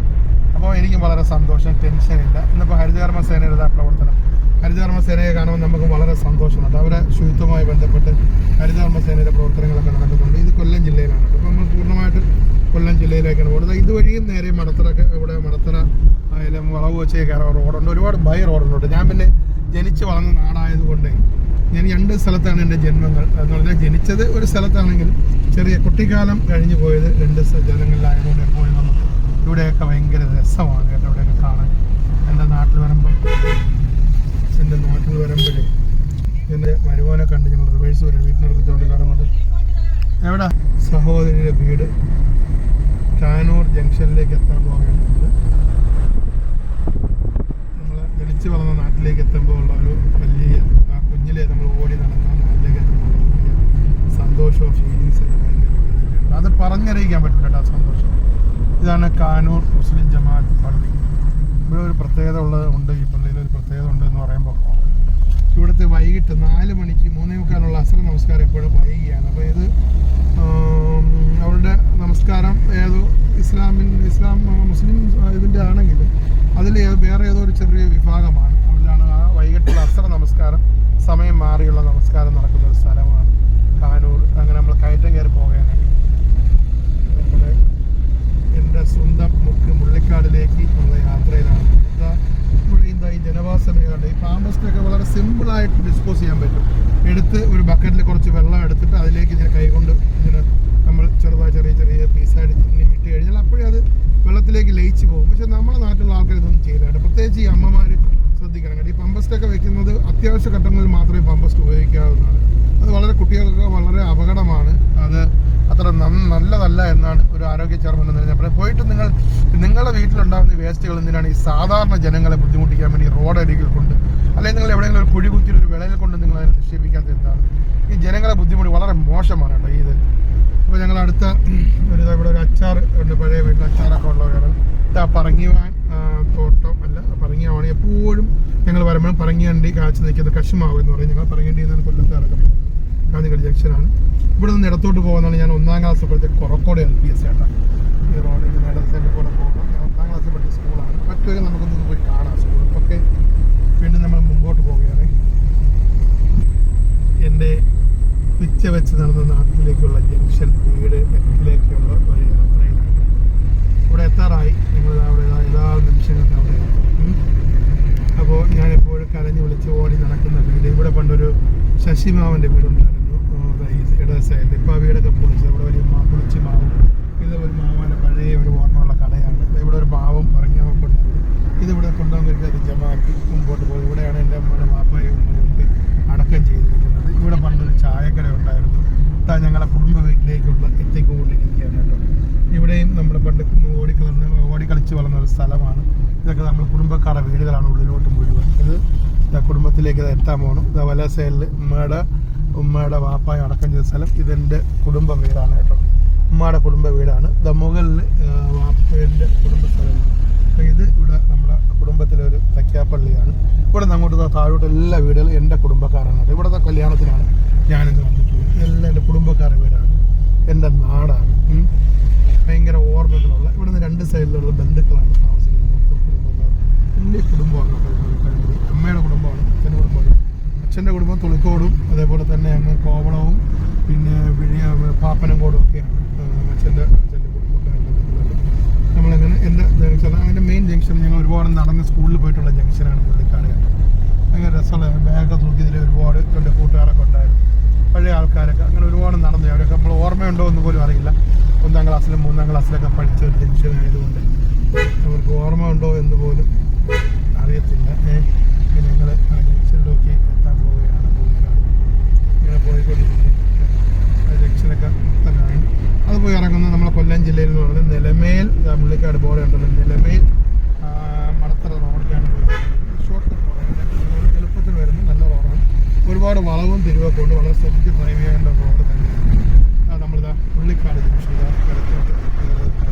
അപ്പോൾ എനിക്കും വളരെ സന്തോഷം, ടെൻഷനില്ല. ഇന്നിപ്പോൾ ഹരിതകർമ്മ സേനയുടെ പ്രവർത്തനം, ഹരിതകർമ്മ സേനയെ കാണുമ്പോൾ നമുക്ക് വളരെ സന്തോഷമുണ്ട്. അവരെ ശുചിത്വവുമായി ബന്ധപ്പെട്ട് ഹരിതകർമ്മ സേനയുടെ പ്രവർത്തനങ്ങളൊക്കെ നടക്കുന്നുണ്ട്. ഇത് കൊല്ലം ജില്ലയിലാണ്. അപ്പോൾ നമ്മൾ പൂർണ്ണമായിട്ട് കൊല്ലം ജില്ലയിലേക്കാണ് പോകുന്നത്. ഇതുവഴിയും നേരെ മടത്തറൊക്കെ, ഇവിടെ മടത്തറ ആയാലും വളവ് വെച്ച് കയറാൻ റോഡുണ്ട്. ഒരുപാട് ബൈ റോഡുണ്ട്. ഞാൻ പിന്നെ ജനിച്ച് വളർന്ന നാടായതുകൊണ്ട് ഞാൻ 2 സ്ഥലത്താണ് എൻ്റെ ജന്മങ്ങൾ എന്ന് പറഞ്ഞാൽ. ജനിച്ചത് ഒരു സ്ഥലത്താണെങ്കിലും ചെറിയ കുട്ടിക്കാലം കഴിഞ്ഞു പോയത് 2 ജനങ്ങളിലായതുകൊണ്ട് എപ്പോഴും നമുക്ക് ഇവിടെയൊക്കെ ഭയങ്കര രസമാണ് കേട്ടോ. ഇവിടെയൊക്കെ കാണാൻ എൻ്റെ നാട്ടിൽ വരുമ്പോഴേ എൻ്റെ മരുമോനെ കണ്ട് ഞങ്ങൾ റിവേഴ്സ് വരും വീട്ടിനെടുത്തോണ്ട് കടന്നിട്ട്. എവിടെ സഹോദരിയുടെ വീട് കാനൂർ ജംഗ്ഷനിലേക്ക് എത്താൻ പോവുകയാണ്. നമ്മൾ ജനിച്ച് വളർന്ന നാട്ടിലേക്ക് എത്തുമ്പോൾ ഉള്ള ഒരു വലിയ, ആ കുഞ്ഞിലെ നമ്മൾ ഓടി നടന്ന നാട്ടിലേക്ക് എത്തുമ്പോൾ വലിയ സന്തോഷവും ഫീലിങ്സ് ഒക്കെ ഭയങ്കര, അത് പറഞ്ഞറിയിക്കാൻ പറ്റില്ല കേട്ടോ ആ സന്തോഷം. ഇതാണ് കാനൂർ മുസ്ലിം ജമാഅത്ത് പള്ളി. ഇവിടെ ഒരു പ്രത്യേകത ഉണ്ട്. ഈ പള്ളിയിൽ ഒരു പ്രത്യേകത ഉണ്ടെന്ന് പറയുമ്പോൾ ഇവിടുത്തെ വൈകിട്ട് 4 മണിക്ക് 3:15 അസ്ർ നമസ്കാരം എപ്പോഴും വൈകിയാണ്. അപ്പോൾ ഇത് അവരുടെ നമസ്കാരം ഏതോ ഇസ്ലാം മുസ്ലിം ഇതിൻ്റെ ആണെങ്കിലും അതിൽ വേറെ ഏതോ ഒരു ചെറിയ വിഭാഗമാണ്. അവിടെയാണ് ആ വൈകിട്ടുള്ള അസ്ർ നമസ്കാരം സമയം മാറിയുള്ള നമസ്കാരം നടക്കുന്ന ഒരു സ്ഥലമാണ് കാനൂർ. അങ്ങനെ നമ്മൾ കയറ്റം കയറി പോകാനായിട്ട് നമ്മുടെ എൻ്റെ സ്വന്തം മുള്ളിക്കാടിലേക്ക് ഉള്ള യാത്രയിലാണ്. ഇവിടെ ഈ ജനവാസ മേഖല, ഈ പാമ്പസ്റ്റൊക്കെ വളരെ സിമ്പിളായിട്ട് ഡിസ്പോസ് ചെയ്യാൻ പറ്റും. എടുത്ത് ഒരു ബക്കറ്റിൽ കുറച്ച് വെള്ളം എടുത്തിട്ട് അതിലേക്ക് ഇങ്ങനെ കൈകൊണ്ട് ഇങ്ങനെ നമ്മൾ ചെറിയ പീസായിട്ട് ഇട്ട് കഴിഞ്ഞാൽ അപ്പോഴേ അത് വെള്ളത്തിലേക്ക് ലയിച്ച് പോകും. പക്ഷെ നമ്മുടെ നാട്ടിലുള്ള ആൾക്കാർ ഇതൊന്നും ചെയ്യില്ല. പ്രത്യേകിച്ച് ഈ അമ്മമാർ ശ്രദ്ധിക്കണം കേട്ടോ. ഈ പമ്പസ്റ്റൊക്കെ വെക്കുന്നത് അത്യാവശ്യ ഘട്ടങ്ങളിൽ മാത്രമേ പമ്പസ്റ്റ് ഉപയോഗിക്കാവുന്നതാണ്. അത് വളരെ കുട്ടികൾക്ക് വളരെ അപകടമാണ്. അത് അത്ര നല്ലതല്ല എന്നാണ് ഒരു ആരോഗ്യ ചെയർമാൻ എന്ന് പറഞ്ഞാൽ. പോയിട്ട് നിങ്ങളുടെ വീട്ടിലുണ്ടാകുന്ന ഈ വേസ്റ്റുകൾ എന്തിനാണ് ഈ സാധാരണ ജനങ്ങളെ ബുദ്ധിമുട്ടിക്കാൻ വേണ്ടി റോഡരികിൽ കൊണ്ട്, അല്ലെങ്കിൽ നിങ്ങൾ എവിടെയെങ്കിലും ഒരു കുഴി കുത്തി ഒരു വിളയിൽ കൊണ്ട് നിങ്ങൾ അതിനെ നിക്ഷേപിക്കാത്ത എന്താണ്? ഈ ജനങ്ങളെ ബുദ്ധിമുട്ട് വളരെ മോശമാണ് കേട്ടോ ഇത്. അപ്പോൾ ഞങ്ങൾ അടുത്ത ഇവിടെ ഒരു അച്ചാർ ഉണ്ട്, പഴയ വീട്ടിൽ അച്ചാറൊക്കെ ഉള്ളവരാണ്. പറങ്ങിവാൻ തോട്ടം അല്ല, പറങ്ങിയാണ് എപ്പോഴും ഞങ്ങൾ വരുമ്പോഴും പറങ്ങിയണ്ടി കാച്ചു നിൽക്കുന്ന കശുമാവ് എന്ന് പറയും. ഞങ്ങൾ പറങ്ങേണ്ടി എന്നാണ് കൊല്ലത്താറൊക്കെ പോകുന്നത്. കാഞ്ഞങ്ങാട് ജംഗ്ഷനാണ്. ഇവിടെ നിന്ന് ഇടത്തോട്ട് പോകുന്നതാണ്. ഞാൻ 1ാം ക്ലാസ് പഠിച്ച കൊറക്കോട് LPS ചേട്ടാ. ഈ റോഡിൽ ഇടത്തേക്ക് കൂടെ പോകണം. ഞാൻ 1ാം ക്ലാസ് പഠിച്ച സ്കൂളാണ്. മറ്റൊരു നമുക്കൊന്ന് പോയി കാണാം സ്കൂൾ. ഓക്കെ, വീണ്ടും നമ്മൾ മുമ്പോട്ട് പോവുകയാണ്. എൻ്റെ പിച്ച വെച്ച് നടന്ന നാട്ടിലേക്കുള്ള ജംഗ്ഷൻ വീടിലേക്കുള്ള ഒരു യാത്രയിലാണ്. ഇവിടെ എത്താറായി. ഞങ്ങൾ അവിടെ എല്ലാ നിമിഷങ്ങൾക്ക് അവിടെ എത്തും. അപ്പോൾ ഞാൻ എപ്പോഴും കരഞ്ഞു വിളിച്ച് ഓടി നടക്കുന്ന വീട്. ഇവിടെ പണ്ടൊരു ശശിമാവൻ്റെ വീടുണ്ടായിരുന്നു ഇടത് സൈഡിൽ. ഇപ്പോൾ ആ വീടൊക്കെ പൊളിച്ച് അവിടെ വലിയ പുളിച്ചി മാവും, ഇത് ഒരു മാവാൻ്റെ പഴയ ഒരു ഓർമ്മയുള്ള കടയാണ്. ഇവിടെ ഒരു മാവും പറങ്ങിയാവുണ്ട്. ഇതിവിടെ കൊണ്ടുവന്നിട്ട് ജമാഅത്ത് മുമ്പോട്ട് പോയി. ഇവിടെയാണ് എൻ്റെ അമ്മയുടെ വാപ്പയും ഉമ്മയൊക്കെ അടക്കം ചെയ്തിരിക്കുന്നത്. ഇവിടെ പണ്ടൊരു ചായക്കട ഉണ്ടായിരുന്നു. ഞങ്ങളെ കുടുംബ വീട്ടിലേക്കുള്ള എത്തിക്കൊണ്ടിരിക്കുകയാണ് കേട്ടോ. ഇവിടെയും നമ്മൾ പണ്ട് ഓടിക്കളിച്ച് വളർന്ന ഒരു സ്ഥലമാണ്. ഇതൊക്കെ നമ്മൾ കുടുംബക്കാരുടെ വീടുകളാണ് ഉള്ളിലോട്ട് മുഴുവൻ. ഇത് കുടുംബത്തിലേക്ക് ഇത് എത്താൻ പോകണം. ഇത് വല സൈഡിൽ ഉമ്മയുടെ വാപ്പായ അടക്കം ചെയ്ത സ്ഥലം ഇതെൻ്റെ കുടുംബ വീടാണ് കേട്ടോ. ഉമ്മയുടെ കുടുംബ വീടാണ്. ഇത് മുകളിൽ വാപ്പയുടെ കുടുംബ സ്ഥലമാണ്. അപ്പോൾ ഇത് ഇവിടെ നമ്മുടെ കുടുംബത്തിലൊരു തയ്ക്കാപ്പള്ളിയാണ്. ഇവിടെ നിന്ന് അങ്ങോട്ട് താഴോട്ട് എല്ലാ വീടുകളും എൻ്റെ കുടുംബക്കാരാണ്. ഇവിടുത്തെ കല്യാണത്തിനാണ് ഞാനിന്ന് വന്നിട്ടുള്ളത്. ഇതെല്ലാം എൻ്റെ കുടുംബക്കാരുടെ വീടാണ്, എൻ്റെ നാടാണ്. ഭയങ്കര ഓർമ്മകളുള്ള ഇവിടുന്ന് 2 സൈഡിലുള്ള ബന്ധുക്കളാണ് താമസിക്കുന്നത്. കുടുംബക്കാർ വലിയ കുടുംബമാണ്. അമ്മയുടെ കുടുംബമാണ്, അച്ഛൻ്റെ കുടുംബമാണ്. അച്ഛൻ്റെ കുടുംബം തുളിക്കോടും അതേപോലെ തന്നെ അങ്ങ് കോവളവും പിന്നെ പാപ്പനംകോടും ഒക്കെയാണ് അച്ഛൻ്റെ കുടുംബക്കാരുടെ. നമ്മളങ്ങനെ എൻ്റെ ജംഗ്ഷൻ, അതിൻ്റെ മെയിൻ ജംഗ്ഷൻ ഞങ്ങൾ ഒരുപാട് നടന്ന് സ്കൂളിൽ പോയിട്ടുള്ള ജംഗ്ഷനാണ് പുള്ളിക്കാട്. ഭയങ്കര രസമുള്ള ബാഗൊക്കെ തൂക്കിയതിൽ ഒരുപാട് എൻ്റെ കൂട്ടുകാരൊക്കെ ഉണ്ടായിരുന്നു, പഴയ ആൾക്കാരൊക്കെ. അങ്ങനെ ഒരുപാട് നടന്നു. അവരൊക്കെ നമ്മൾ ഓർമ്മയുണ്ടോ എന്ന് പോലും അറിയില്ല. 1ാം ക്ലാസ്സിലും 3ാം ക്ലാസ്സിലൊക്കെ പഠിച്ച ഒരു ജംഗ്ഷൻ ആയതുകൊണ്ട് അവർക്ക് ഓർമ്മ ഉണ്ടോ എന്ന് പോലും അറിയത്തില്ല. ഞങ്ങൾ ആ ജംഗ്ഷനിലേക്ക് എത്താൻ പോവുകയാണ്. ഇങ്ങനെ പോയിക്കൊണ്ടിരിക്കുക. ആ ജംഗ്ഷനൊക്കെ തന്നെയാണ്. അത് പോയി ഇറങ്ങുന്നത് നമ്മളെ കൊല്ലം ജില്ലയിൽ എന്ന് പറയുന്നത് നിലമേൽ, മുള്ളിക്കാട് ബോർഡ് ഉണ്ടല്ലോ, നിലമേൽ മടത്തറ റോഡിലാണ് പോയി. ഷോർട്ട് കട്ട് റോഡ്, എളുപ്പത്തിൽ വരുന്ന നല്ല റോഡാണ്. ഒരുപാട് വളവും തിരിവൊക്കെ കൊണ്ട് വളരെ ശ്രദ്ധിച്ച് ഡ്രൈവ് ചെയ്യേണ്ട റോഡ് തന്നെയാണ്. നമ്മളിതാ പുള്ളിക്കാട് ജംഗ്ഷൻ കിഴക്കോട്ട്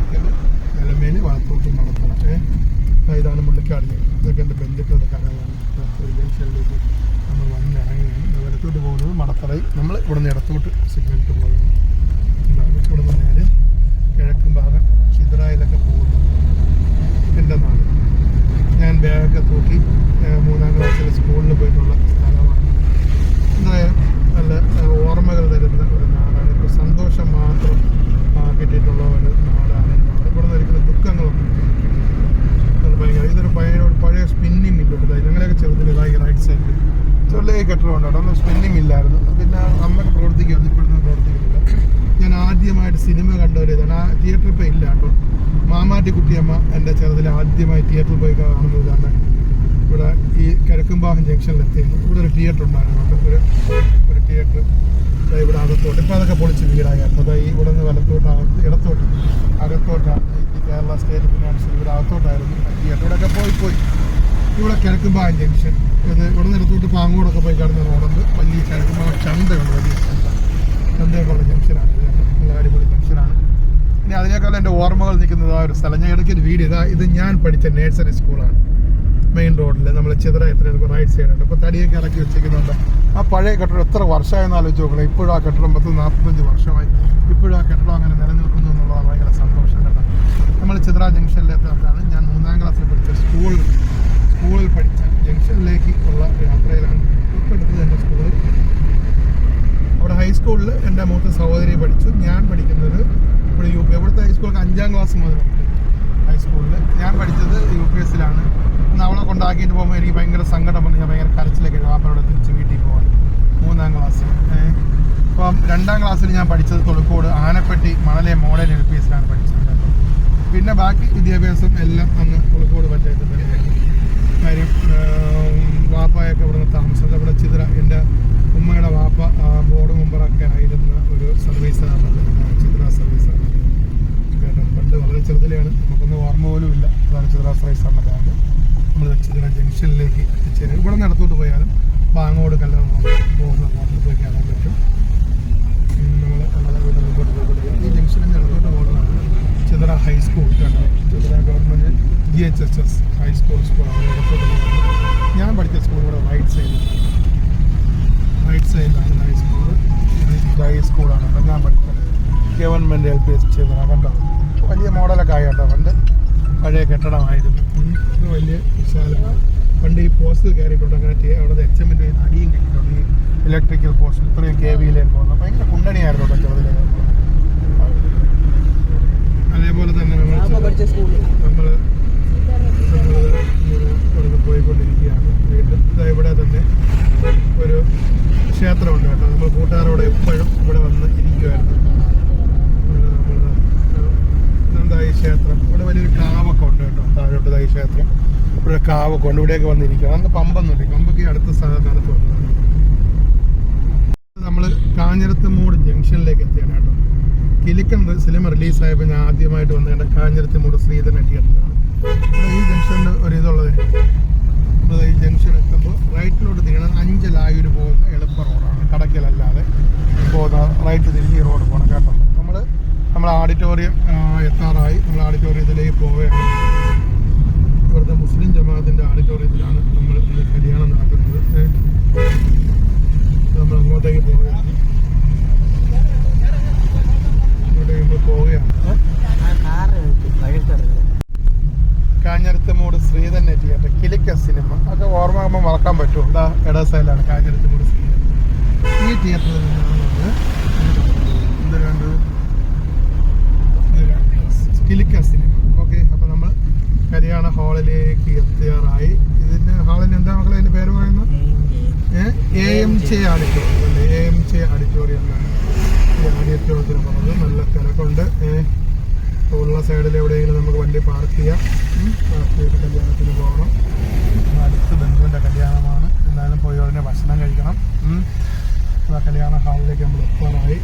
നിലമേൽ വലത്തോട്ട് മടത്തറ. ഇതാണ് മുള്ളിക്കാട്. ഇതൊക്കെ എൻ്റെ ബന്ധുക്കളുടെ കടകളാണ്. ഒരു ജംഗ്ഷനിലേക്ക് നമ്മൾ വന്നിറങ്ങുകയാണ്. വലത്തോട്ട് പോകുന്നത് മടത്തറയിൽ. നമ്മൾ ഇവിടുന്ന് ഇടത്തോട്ട് സിഗ്നലിട്ട് പോകുകയാണ്. എന്താണ് ഇവിടുന്ന് നേരെ കിഴക്കും ഭാഗം ചിത്രായിലൊക്കെ പോകുന്നത് എൻ്റെ നാട്. ഞാൻ ബാഗൊക്കെ തൂക്കി 3ാം ക്ലാസ്സിൽ സ്കൂളിൽ പോയിട്ടുള്ള സ്ഥലമാണ്. എന്തായാലും നല്ല ഓർമ്മകൾ തരുന്ന ഒരു നാടാണ്. ഇപ്പോൾ സന്തോഷം മാത്രം കിട്ടിയിട്ടുള്ള ഒരു നാടാണ്. ഇവിടെ നിന്ന് ഒരിക്കലും ദുഃഖങ്ങളൊന്നും ഭയങ്കര. ഇതൊരു പഴയ സ്പിന്നിങ് മില്ലുണ്ട്. ഞങ്ങളെയൊക്കെ ചെറുതിലായി റൈറ്റ് സൈഡിൽ ചെറിയ കെട്ടിടമുണ്ട്. അവിടെ ഒന്നും സ്പിന്നിങ് ഇല്ലായിരുന്നു. പിന്നെ അമ്മയ്ക്ക് പ്രവർത്തിക്കുകയായിരുന്നു, ഇപ്പോഴൊന്നും പ്രവർത്തിക്കുന്നില്ല. ഞാൻ ആദ്യമായിട്ട് സിനിമ കണ്ടവർ ഇതാണ്. ആ തിയേറ്ററിൽ ഇപ്പോൾ ഇല്ല കേട്ടോ. മാമാട്ടി കുട്ടിയമ്മ എൻ്റെ ചെറുതിൽ ആദ്യമായി തിയേറ്ററിൽ പോയി കാണുന്നത് ഇതാണ്. ഇവിടെ ഈ കിഴക്കുംഭാഗം ജംഗ്ഷനിലെത്തിയിരുന്നു. ഇവിടെ ഒരു തിയേറ്റർ ഉണ്ടായിരുന്നു. ഒരു തിയേറ്റർ ഇവിടെ അകത്തോട്ട്. ഇപ്പോൾ അതൊക്കെ പൊളിച്ച് വീടായിരുന്നു. അത് ഈ ഇവിടെ നിന്ന് വലത്തോട്ട് ഇടത്തോട്ട് അകത്തോട്ടാണ് ഈ കേരള സ്റ്റേറ്റ് ഫിനാൻഷ്യൽ. ഇവിടെ അകത്തോട്ടായിരുന്നു തിയേറ്റർ. ഇവിടെയൊക്കെ പോയി ഇവിടെ കിഴക്കുംഭാഗം ജംഗ്ഷൻ. ഇത് ഇവിടെ നിന്ന് ഇടത്തോട്ട് പാങ്ങോടൊക്കെ പോയി കിടന്ന റോഡുണ്ട്. വലിയ കിഴക്കുംഭാഗം ചന്തയുണ്ട്, വലിയ ചന്തയൊക്കെ ഉള്ള ജംഗ്ഷനാണ്. നല്ല അടിപൊളി ജംഗ്ഷനാണ്. ഇനി അതിനേക്കാളും എൻ്റെ ഓർമ്മകൾ നിൽക്കുന്നത് ആ ഒരു സ്ഥലം. ഞാൻ ഇടയ്ക്കൊരു വീഡിയോ ഇത് ഞാൻ പഠിച്ച നേഴ്സറി സ്കൂളാണ്. മെയിൻ റോഡിൽ നമ്മൾ ചിത്ര എത്രയാണ് റൈറ്റ് സൈഡുണ്ട്. ഇപ്പോൾ തടിയൊക്കെ ഇറക്കി വെച്ചിരിക്കുന്നുണ്ട്. ആ പഴയ കെട്ടിടം എത്ര വർഷമായെന്ന് ആലോചിച്ച് നോക്കണം. ഇപ്പോഴും ആ കെട്ടിടം 45 വർഷമായി. ഇപ്പോഴും ആ കെട്ടിടം അങ്ങനെ നിലനിൽക്കുന്നു എന്നുള്ളതാണ് ഭയങ്കര സന്തോഷം കേട്ടോ. നമ്മൾ ചിത്ര ജംഗ്ഷനിലെത്താത്താണ്. ഞാൻ 3ാം ക്ലാസ്സിൽ പഠിച്ച സ്കൂളിൽ പഠിച്ച ജംഗ്ഷനിലേക്ക് ഉള്ള യാത്രയിലാണ്. തൊട്ടടുത്ത് തന്നെ സ്കൂൾ. അവിടെ ഹൈസ്കൂളിൽ എൻ്റെ മൂത്ത സഹോദരി പഠിച്ചു. ഞാൻ പഠിക്കുന്നത് ഇവിടെ UK. ഇവിടുത്തെ ഹൈസ്കൂൾക്ക് 5ാം ക്ലാസ് മുതലുണ്ട്. ഹൈസ്കൂളിൽ ഞാൻ പഠിച്ചത് UPSലാണ്. അവളെ കൊണ്ടാക്കിയിട്ട് പോകുമ്പോൾ എനിക്ക് ഭയങ്കര സങ്കടം വന്നു. ഞാൻ ഭയങ്കര കരച്ചിലൊക്കെ വാപ്പയോടെ തിരിച്ച് വീട്ടിൽ പോകാൻ 3ാം ക്ലാസ്സിൽ. അപ്പം 2ാം ക്ലാസ്സിൽ ഞാൻ പഠിച്ചത് തൊളിക്കോട് ആനപ്പെട്ടി മണലെ മോഡൽ LPSലാണ് പഠിച്ചത്. പിന്നെ ബാക്കി വിദ്യാഭ്യാസം എല്ലാം അങ്ങ് തൊളിക്കോട് പഞ്ചായത്തിൽ തന്നെയായിരുന്നു. കാര്യം വാപ്പയൊക്കെ ഇവിടുന്ന് താമസിച്ചത് ഇവിടെ ചിത്ര. എൻ്റെ ഉമ്മയുടെ വാപ്പ ബോർഡ് മെമ്പറൊക്കെ ആയിരുന്ന ഒരു സർവീസാണ് ചിത്ര സർവീസാണ്. പണ്ട് വളരെ ചെറുതിലെയാണ്, നമുക്കൊന്നും ഓർമ്മ പോലും ഇല്ല. അതാണ് ചിത്ര സർവീസാണ് ബാങ്ക്. നമ്മൾ ചിത്ര ജംഗ്ഷനിലേക്ക് എത്തിച്ചേരും. ഇവിടെ നിന്ന് ഇടത്തോട്ട് പോയാലും പാങ്ങോട് കല്യാണം പോകുന്ന റോഡിൽ പോയി കയറാൻ പറ്റും. നമ്മൾ മുമ്പോട്ട് പോയി ഈ ജംഗ്ഷനിൽ ഇടത്തോട്ട് പോകുന്നതാണ് ചിത്ര ഹൈസ്കൂൾ കേട്ടോ. ചിത്ര ഗവൺമെൻറ് GHSS ഹൈസ്കൂൾ സ്കൂളാണ്. ഇടത്തോട്ട് പോകുന്നത് ഞാൻ പഠിച്ച സ്കൂൾ ഇവിടെ റൈറ്റ് സൈഡിലാണ് ഹൈസ്കൂൾ. ഇത് ഹൈസ്കൂളാണ് ഞാൻ പഠിച്ചത്. ഗവൺമെൻറ് LPS ചിത്ര കണ്ടോ. വലിയ മോഡലൊക്കെ ആയി കേട്ടോ. പണ്ട് പഴയ കെട്ടിടമായിരുന്നു. ഇത് വലിയ വിശാലമാണ്. പണ്ട് ഈ പോസ്റ്റിൽ കയറിയിട്ടുണ്ട്. അങ്ങനെ അവിടെ HMൻ്റെ അടിയും കിട്ടിയിട്ടുണ്ട്. ഈ ഇലക്ട്രിക്കൽ പോസ്റ്റ് ഇത്രയും KVയിലേക്ക് പോകുന്നത് ഭയങ്കര കുണ്ടണിയായിരുന്നു കേട്ടോ ചെറുതിലേക്ക്. അതേപോലെ തന്നെ നമ്മൾ പോയിക്കൊണ്ടിരിക്കുകയാണ്. വീണ്ടും ഇവിടെ തന്നെ ഒരു ക്ഷേത്രമുണ്ട് കേട്ടോ. നമ്മൾ കൂട്ടുകാരോട് എപ്പോഴും ഇവിടെ വന്ന് ഇരിക്കുമായിരുന്നു. ഈ ക്ഷേത്രം ഇവിടെ വലിയൊരു കാവൊക്കെ ഉണ്ട് കേട്ടോ. താഴോട്ട് ഈ ക്ഷേത്രം ഇവിടെ കാവൊക്കെ ഉണ്ട്. ഇവിടെയൊക്കെ വന്നിരിക്കുക. അന്ന് പമ്പൊന്നുമില്ല. പമ്പൊക്കെ അടുത്ത സ്ഥലത്ത് വന്നതാണ്. നമ്മൾ കാഞ്ഞിരത്തുമൂട് ജംഗ്ഷനിലേക്ക് എത്തിയാണ് കേട്ടോ. കിലുക്കൻ സിനിമ റിലീസായപ്പോൾ ഞാൻ ആദ്യമായിട്ട് വന്നേണ്ട കാഞ്ഞിരത്തുമൂട് ശ്രീധരൻ തിയേറ്ററിലാണ്. ഈ ജംഗ്ഷനിൽ ഒരു ഇതുള്ളത്, നമ്മൾ ഈ ജംഗ്ഷൻ എത്തുമ്പോൾ റൈറ്റിലോട്ട് തിരിയണം. 5 ലായൂർ പോകുന്ന എളുപ്പ റോഡാണ്, കടക്കലല്ലാതെ പോകുന്ന റൈറ്റ് തിരിഞ്ഞ് ഈ റോഡ് പോകണം കേട്ടോ. നമ്മൾ ഓഡിറ്റോറിയം എത്താറായി. നമ്മൾ ഓഡിറ്റോറിയത്തിലേക്ക് പോവുകയാണ്. ഇവിടുത്തെ മുസ്ലിം ജമാഅത്തിൻ്റെ ഓഡിറ്റോറിയത്തിലാണ് നമ്മൾ ഇന്ന് കല്യാണം നടക്കുന്നത്. നമ്മൾ അങ്ങോട്ടേക്ക് പോവുകയാണ്. അങ്ങോട്ടേക്ക് നമ്മൾ പോവുകയാണ്. കാഞ്ഞിരത്തുമൂട് ശ്രീധന്യ തിയേറ്റർ, കിലിക്ക സിനിമ ഒക്കെ ഓർമ്മ ആകുമ്പോൾ മറക്കാൻ പറ്റുമോ? ഇതാ ഇട സൈഡിലാണ് കാഞ്ഞിരത്തുമൂട് ശ്രീധന്യ. ഈ തിയേറ്ററിൽ നിന്നാണ് എന്ത് കണ്ടു? കിലിക്ക സിനിമ. ഓക്കെ, അപ്പോൾ നമ്മൾ കല്യാണ ഹാളിലേക്ക് എത്തിയാറായി. ഇതിൻ്റെ ഹാളിന് എന്താ മക്കളെ അതിൻ്റെ പേര് പറയുന്നത്? AMJ ഓഡിറ്റോറിയം അല്ലേ? AMJ ഓഡിറ്റോറിയം എന്നാണ് ഈ ഓഡിറ്റോറിയത്തിന് പറഞ്ഞത്. നല്ല തിരക്കുണ്ട്. ഉള്ള സൈഡിൽ എവിടെയെങ്കിലും നമുക്ക് വണ്ടി പാർക്ക് ചെയ്യാം. പാർക്ക് ചെയ്ത് കല്യാണത്തിന് പോകണം. അടുത്ത ബന്ധുവിൻ്റെ കല്യാണമാണ്. എന്തായാലും പോയി ഉടനെ ഭക്ഷണം കഴിക്കണം. കല്യാണ ഹാളിലേക്ക് നമ്മൾ എത്താറായി.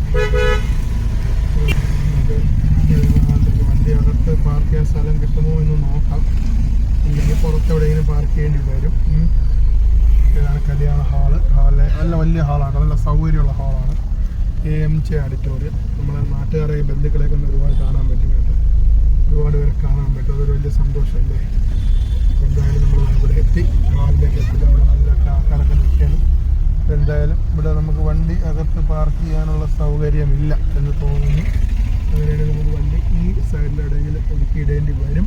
ഹാളിലേക്ക് വണ്ടി അകത്ത് പാർക്ക് ചെയ്യാൻ സ്ഥലം കിട്ടുമോ എന്ന് നോക്കാം. ഇല്ലെങ്കിൽ പുറത്ത് എവിടെയെങ്കിലും പാർക്ക് ചെയ്യേണ്ടി വരും. ഇതാണ് കല്യാണ ഹാള് നല്ല വലിയ ഹാളാണ്, നല്ല സൗകര്യമുള്ള ഹാളാണ്. AMJ auditorium. നമ്മളെ നാട്ടുകാരെയും ബന്ധുക്കളെയൊക്കെ ഒന്ന് ഒരുപാട് കാണാൻ പറ്റും കേട്ടോ. ഒരുപാട് പേരെ കാണാൻ പറ്റും. അതൊരു വലിയ സന്തോഷമല്ലേ. എന്തായാലും നമ്മൾ ഇവിടെ എത്തി, ഹാളിലേക്ക് എത്തി. അവിടെ നല്ല ആൾക്കാരൊക്കെ നിൽക്കുകയാണ്. എന്തായാലും ഇവിടെ നമുക്ക് വണ്ടി അകത്ത് പാർക്ക് ചെയ്യാനുള്ള സൗകര്യമില്ല എന്ന് തോന്നുന്നു. അങ്ങനെയാണെങ്കിൽ നമുക്ക് വണ്ടി ഈ സൈഡിലെവിടെയെങ്കിലും ഒതുക്കിയിടേണ്ടി വരും.